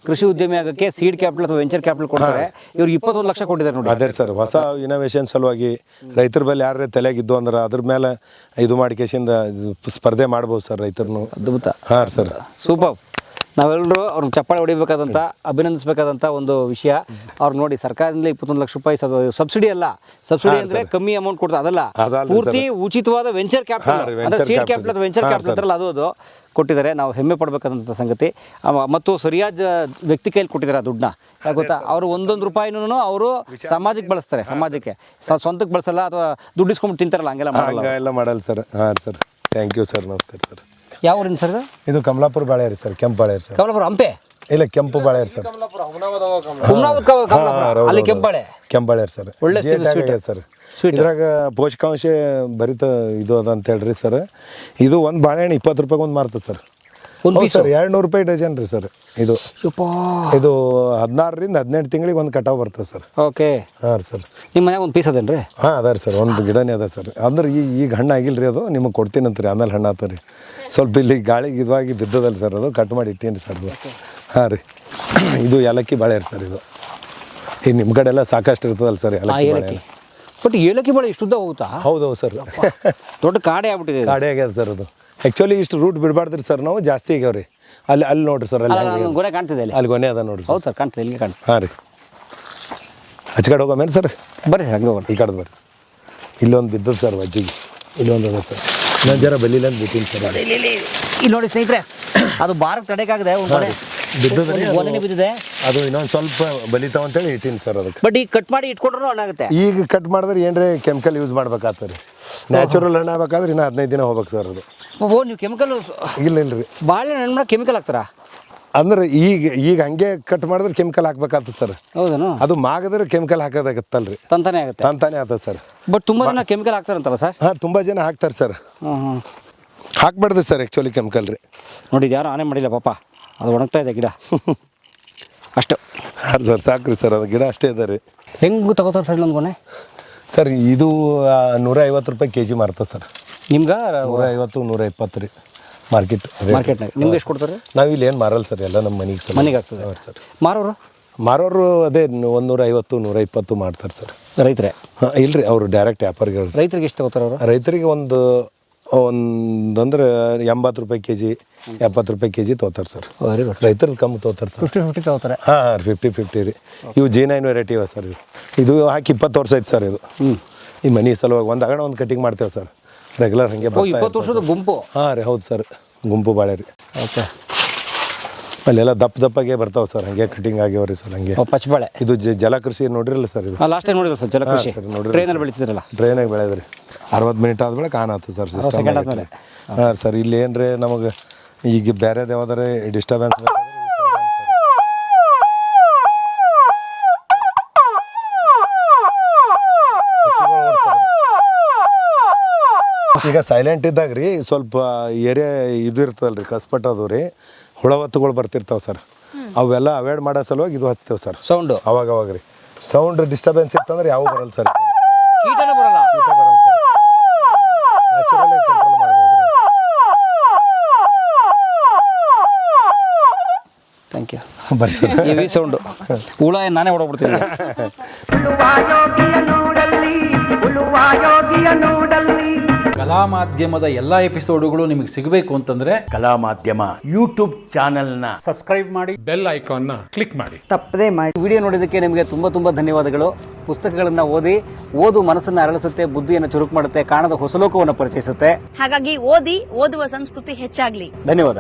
ಕೃಷಿ ಉದ್ಯಮಿ ಆಗಕ್ಕೆ ಸೀಡ್ ಕ್ಯಾಪಿಟಲ್ ಅಥವಾ ವೆಂಚರ್ ಕ್ಯಾಪಿಟಲ್ ಕೊಡ್ತಾರೆ. ಇವ್ರಿಗೆ 21 ಲಕ್ಷ ಕೊಟ್ಟಿದ್ದಾರೆ ನೋಡಿ. ಅದೇ ಸರ್, ಹೊಸ ಇನೋವೇಷನ್ ಸಲುವಾಗಿ ರೈತರ ಮೇಲೆ ಯಾರೇ ತಲೆಗಿದ್ದು ಅಂದ್ರೆ ಅದ್ರ ಮೇಲೆ ಇದು ಮಾಡಿಕೆಸಿಂದ ಸ್ಪರ್ಧೆ ಮಾಡ್ಬೋದು ಸರ್ ರೈತರನ್ನು. ಅದ್ಭುತ. ಹಾಂ ಸರ್, ಸೂಪರ್. ನಾವೆಲ್ಲರೂ ಅವ್ರನ್ನ ಚಪ್ಪಾಳೆ ಹೊಡಿಬೇಕಾದಂಥ, ಅಭಿನಂದಿಸಬೇಕಾದಂಥ ಒಂದು ವಿಷಯ. ಅವ್ರು ನೋಡಿ, ಸರ್ಕಾರದಿಂದ 21 ಲಕ್ಷ ರೂಪಾಯಿ ಸಬ್ಸಿಡಿ ಅಲ್ಲ. ಸಬ್ಸಿಡಿ ಅಂದರೆ ಕಮ್ಮಿ ಅಮೌಂಟ್ ಕೊಡ್ತಾರೆ, ಅದಲ್ಲ, ಪೂರ್ತಿ ಉಚಿತವಾದ ವೆಂಚರ್ ಕ್ಯಾಪಿಟಲ್ ಅಂದರೆ ಸೀಡ್ ಕ್ಯಾಪಿಟಲ್ ಅಥವಾ ವೆಂಚರ್ ಕ್ಯಾಪಿಟಲ್ ಅಂತಾರಲ್ಲ, ಅದು ಕೊಟ್ಟಿದ್ದಾರೆ. ನಾವು ಹೆಮ್ಮೆ ಪಡಬೇಕಾದಂಥ ಸಂಗತಿ. ಮತ್ತು ಸರಿಯಾದ ವ್ಯಕ್ತಿ ಕೈಲಿ ಕೊಟ್ಟಿದ್ದಾರೆ ಆ ದುಡ್ಡನ್ನ. ಯಾಕೆ ಗೊತ್ತಾ, ಅವರು 1 ರೂಪಾಯಿನೂ ಅವರು ಸಮಾಜಕ್ಕೆ ಬಳಸ್ತಾರೆ, ಸಮಾಜಕ್ಕೆ. ಸ್ವಂತಕ್ಕೆ ಬಳಸಲ್ಲ ಅಥವಾ ದುಡ್ಡು ಇಸ್ಕೊಂಡು ತಿಂತಾರಲ್ಲ, ಹಂಗೆಲ್ಲ ಮಾಡಲ್ಲ ಸರ್. ಹಾಂ ಸರ್, ಥ್ಯಾಂಕ್ ಯು ಸರ್. ನಮಸ್ಕಾರ ಸರ್. ಯಾವ ಊರಿನ ಸರ್ ಇದು? ಕಮಲಾಪುರ ಬಾಳೆ ರೀ ಸರ್. ಕೆಂಪು ಬಾಳೆ ಸರ್. ಕಮಲಾಪುರ ಹಂಪೆ? ಇಲ್ಲ, ಕೆಂಪು ಬಾಳೆ ಸರ್. ಅಲ್ಲಿ ಕೆಂಪಾಳೆ, ಕೆಂಪಾಳೆ ಸರ್. ಒಳ್ಳೆ ಸರ್. ಇದ್ರಾಗ ಪೋಷಕಾಂಶ ಭರಿತ ಇದು ಅದ ಅಂತ ಹೇಳ್ರಿ ಸರ್. ಇದು ಒಂದು ಬಾಳೆಹಣ್ಣು 20 ರೂಪಾಯಿಗೆ ಒಂದು ಮಾರ್ತದೆ ಸರ್. ಸರ್ 200 ರೂಪಾಯಿ ಡಜನ್ ರೀ ಸರ್. ಇದು 16ರಿಂದ 18 ತಿಂಗಳಿಗೆ ಒಂದು ಕಟಾವು ಬರ್ತದೆ ಸರ್. ಓಕೆ. ಹಾಂ ಸರ್. ನಿಮ್ಮ ಮನ್ಯಾಗ ಒಂದು ಪೀಸ್ ಅದೇನ್ರಿ? ಹಾಂ ಅದ ರೀ ಸರ್, ಒಂದು ಗಿಡನೇ ಅದ ಸರ್. ಅಂದ್ರೆ ಈಗ ಹಣ್ಣು ಆಗಿಲ್ಲ ರೀ, ಅದು ನಿಮಗೆ ಕೊಡ್ತೀನಂತ ರೀ, ಆಮೇಲೆ ಹಣ್ಣು ಆತ ರೀ. ಸ್ವಲ್ಪ ಇಲ್ಲಿ ಗಾಳಿಗೆ ಇದಾಗಿ ಬಿದ್ದದಲ್ಲ ಸರ್, ಅದು ಕಟ್ ಮಾಡಿ ಇಟ್ಟೀನಿ ಸರ್. ಅದು ಹಾಂ ರೀ. ಇದು ಏಲಕ್ಕಿ ಬಾಳೆ ರೀ ಸರ್. ಇದು ಈಗ ನಿಮ್ಮ ಕಡೆ ಎಲ್ಲ ಸಾಕಷ್ಟು ಇರ್ತದಲ್ಲ ಸರ್ ಏಲಕ್ಕಿ. ಬಟ್ ಏಲಕ್ಕಿ ಬಾಳೆ ಇಷ್ಟು ಉದ್ದ ಹೋಗುತ್ತಾ? ಹೌದು ಸರ್. ದೊಡ್ಡ ಕಾಡೆ ಆಗ್ಬಿಟ್ಟಿದೆ. ಕಾಡೆ ಆಗ್ಯದ ಸರ್. ಅದು ಆ್ಯಕ್ಚುಲಿ ಇಷ್ಟು ರೂಟ್ ಬಿಡಬಾರ್ದ್ರಿ ಸರ್, ನಾವು ಜಾಸ್ತಿ ಆಗ್ಯಾವ್ರಿ. ಅಲ್ಲಿ ನೋಡ್ರಿ ಸರ್, ಅಲ್ಲಿ ಗೊನೆ ಕಾಣ್ತಿದೆ, ಅಲ್ಲಿ ಗೊನೆ ಅದ ನೋಡ್ರಿ. ಹೌದು ಸರ್, ಕಾಣ್ತದೆ, ಇಲ್ಲಿ ಕಾಣ್ತದೆ. ಹಾಂ ರೀ. ಆಚೆ ಕಡೆ ಹೋಗೋಮೇಲೆ ಸರ್, ಬರ್ರಿ ಸರ್, ಹಂಗೆ ಹೋಗೋಣ. ಈ ಕಡೆ ಬರ್ರಿ ಸರ್. ಇಲ್ಲೊಂದು ಬಿದ್ದದ ಸರ್ ವಜ್ಜಿಗೆ, ಇಲ್ಲೊಂದು ಅದ ಸರ್. ನಾನು ಜರ ಬಲಿಲ್ಲ ಅಂತ ಬಿತ್ತೀನಿ ಸರ್. ಇಲ್ಲಿ ನೋಡಿ ಸ್ನೇಹಿತರೆ, ಅದು ಬಾರಕ್ಕೆ ತಡೆಕಾಗದೆ ಬಿದ್ದಿದೆ. ಅದು ಇನ್ನೊಂದು ಸ್ವಲ್ಪ ಬಲಿತಾವ ಅಂತೇಳಿ ಇಟ್ಟೀನಿ ಸರ್ ಅದಕ್ಕೆ. ಬಟ್ ಈಗ ಕಟ್ ಮಾಡಿ ಇಟ್ಕೊಂಡ್ರು ಹಣ್ಣಾಗುತ್ತೆ. ಈಗ ಕಟ್ ಮಾಡಿದ್ರೆ ಏನ್ರಿ ಕೆಮಿಕಲ್ ಯೂಸ್ ಮಾಡ್ಬೇಕಾಗ್ತದೆ ರೀ. ನ್ಯಾಚುರಲ್ ಹಣ್ಣು ಆಗ್ಬೇಕಾದ್ರೆ ಇನ್ನೂ 15 ದಿನ ಹೋಗ್ಬೇಕು ಸರ್ ಅದು. ನೀವು ಕೆಮಿಕಲ್? ಇಲ್ಲರಿ, ಬಾಳೆಹಣ್ಣು ಮಾಡಕ್ಕೆ ಕೆಮಿಕಲ್ ಹಾಕ್ತಾರಾ? ಅಂದ್ರೆ ಈಗ ಹಂಗೆ ಕಟ್ ಮಾಡಿದ್ರೆ ಕೆಮಿಕಲ್ ಹಾಕ್ಬೇಕಾಗ್ತದೆ ಸರ್. ಹೌದಾ? ಅದು ಮಾಗಿದ್ರೆ ಕೆಮಿಕಲ್ ಹಾಕೋದಾಗತ್ತಲ್ರಿ, ತಂತಾನೆ ಆಗುತ್ತೆ. ತಂತಾನೆ ಆಗ್ತದೆ ಸರ್. ಬಟ್ ತುಂಬ ಜನ ಕೆಮಿಕಲ್ ಹಾಕ್ತಾರಂತಲ್ಲ ಸರ್? ಹಾಂ, ತುಂಬ ಜನ ಹಾಕ್ತಾರೆ ಸರ್. ಹಾಕ್ಬಾರ್ದು ಸರ್ ಆ್ಯಕ್ಚುಲಿ ಕೆಮಿಕಲ್ ರೀ. ನೋಡಿ, ಯಾರು ಆನೆ ಮಾಡಿಲ್ಲ ಪಾಪ, ಅದು ಒಣಗ್ತಾ ಇದೆ ಗಿಡ ಅಷ್ಟು. ಹಾಂ ಸರ್, ಸಾಕ್ರಿ ಸರ್, ಅದು ಗಿಡ ಅಷ್ಟೇ ಇದೆ ರೀ. ಹೆಂಗೆ ತಗೋತಾರೆ ಸರ್ ಇನ್ನೊಂದು ಗೊನೆ? ಸರ್ ಇದು 150 ರೂಪಾಯಿ ಕೆಜಿ ಮಾರ್ತದೆ ಸರ್. ನಿಮ್ಗೆ 150 120 ರೀ ಮಾರ್ಕೆಟ್ನಾಗ. ನಿಮ್ಗೆ ಎಷ್ಟು ಕೊಡ್ತಾರೆ? ನಾವು ಇಲ್ಲಿ ಏನು ಮಾರಲ್ಲ ಸರ್, ಎಲ್ಲ ನಮ್ಮ ಮನೆಗೆ ಆಗ್ತದೆ ಸರ್. ಮಾರೋರು ಅದೇ 150 120 ಮಾಡ್ತಾರೆ ಸರ್. ರೈತರೇ? ಹಾಂ, ಇಲ್ರಿ, ಅವರು ಡೈರೆಕ್ಟ್ ವ್ಯಾಪಾರಿಗಳು. ರೈತರಿಗೆ ಎಷ್ಟು ತಗೋತಾರೆ ಅವರು? ರೈತರಿಗೆ ಒಂದು ಒಂದಂದ್ರೆ 80 ರೂಪಾಯಿ ಕೆಜಿ 70 ರೂಪಾಯಿ ಕೆಜಿ ತೊಗೋತಾರೆ ಸರ್. Very good. ರೈತರದ್ದು ಕಮ್ಮಿ ತೊಗೋತಾರೆ ಸರ್. 50 ತಗೋತಾರೆ. ಹಾಂ 50 ರೀ. ಇವು G9 ವೆರೈಟಿ ಇವೆ ಸರ್. ಇದು ಹಾಕಿ 20 ವರ್ಷ ಆಯ್ತು ಸರ್. ಇದು ಈ ಮನೆ ಸಲುವಾಗಿ ಒಂದು ಅಗಣ ಒಂದು ಕಟಿಂಗ್ ಮಾಡ್ತೇವೆ ಸರ್ ರೆಗ್ಯುಲರ್ ಹಾಗೆ. 20 ವರ್ಷದ ಗುಂಪು. ಹಾಂ ರೀ, ಹೌದು ಸರ್, ಗುಂಪು ಬಾಳೆ ರೀ. ಓಕೆ. ಅಲ್ಲೆಲ್ಲ ದಪ್ಪಗೆ ಬರ್ತಾವೆ ಸರ್, ಹಂಗೆ ಕಟಿಂಗ್ ಆಗ್ಯಾವ್ರಿ ಸರ್. ಹಂಗೆ ಪಚ್ಚಬಾಳೆ ಇದು ಜಲಕೃಷಿ ನೋಡಿರಲ್ಲ ಸರ್. ಇದು ಲಾಸ್ಟ್ ಟೈಮ್ ನೋಡಿಲ್ಲ ಸರ್ ಜಲಕೃಷಿ. ಟ್ರೈನಲ್ಲಿ ಬೆಳೀತಿದ್ರಲ್ಲ. ಟ್ರೈನಾಗ ಬೆಳೆದ್ರಿ 60 ಮಿನಿಟ್ ಆದ್ಮೇಲೆ ಕಾನ್ ಆಯ್ತು ಸರ್ ಸಿಸ್ಟಮ್. ಹಾಂ ಸರ್, ಇಲ್ಲಿ ಏನ್ರಿ ನಮಗೆ ಈಗ ಬೇರೆದು ಯಾವ್ದಾರೆ ಡಿಸ್ಟರ್ಬೆನ್ಸ್ ಈಗ ಸೈಲೆಂಟ್ ಇದ್ದಾಗ ರೀ ಸ್ವಲ್ಪ ಏರಿಯಾ ಇದು ಇರ್ತದಲ್ರಿ, ಕಸ್ಪಟ್ ಅದು ರೀ, ಹುಳವತ್ತುಗಳು ಬರ್ತಿರ್ತಾವೆ ಸರ್. ಅವೆಲ್ಲ ಅವಾಯ್ಡ್ ಮಾಡೋ ಸಲುವಾಗಿ ಇದು ಹಚ್ತೇವೆ ಸರ್. ಸೌಂಡು ಅವಾಗ ರೀ ಸೌಂಡ್ ಡಿಸ್ಟರ್ಬೆನ್ಸ್ ಇತ್ತಂದ್ರೆ ಯಾವ ಬರಲ್ಲ ಸರ್. ಕೀಟನೇ ಬರಲ್ಲ. ಕೀಟ ಬರಲ್ಲ ಸರ್. ನ್ಯಾಚುರಲ್ ಆಗಿ ಕಂಟ್ರೋಲ್ ಮಾಡ್ಬೋದು. Thank you. ಬರ್ರಿ ಸರ್. Heavy sound. ಹುಳ ನಾನೇ ಹೊಡೋಗ್ಬಿಡ್ತೀನಿ. ಕಲಾ ಮಾಧ್ಯಮದ ಎಲ್ಲಾ ಎಪಿಸೋಡುಗಳು ನಿಮಗೆ ಸಿಗಬೇಕು ಅಂತಂದ್ರೆ ಕಲಾ ಮಾಧ್ಯಮ ಯೂಟ್ಯೂಬ್ ಚಾನೆಲ್ನ ಬೆಲ್ ಐಕಾನ್ನ ಕ್ಲಿಕ್ ಮಾಡಿ. ತಪ್ಪದೇ ಮಾಡಿ. ವಿಡಿಯೋ ನೋಡಿದ್ದಕ್ಕೆ ನಿಮಗೆ ತುಂಬ ಧನ್ಯವಾದಗಳು. ಪುಸ್ತಕಗಳನ್ನು ಓದು ಮನಸ್ಸನ್ನು ಅರಳಿಸುತ್ತೆ, ಬುದ್ಧಿಯನ್ನು ಚುರುಕು ಮಾಡುತ್ತೆ, ಕಾಣದ ಹೊಸ ಲೋಕವನ್ನು ಪರಿಚಯಿಸುತ್ತೆ. ಹಾಗಾಗಿ ಓದುವ ಸಂಸ್ಕೃತಿ ಹೆಚ್ಚಾಗ್ಲಿ. ಧನ್ಯವಾದ.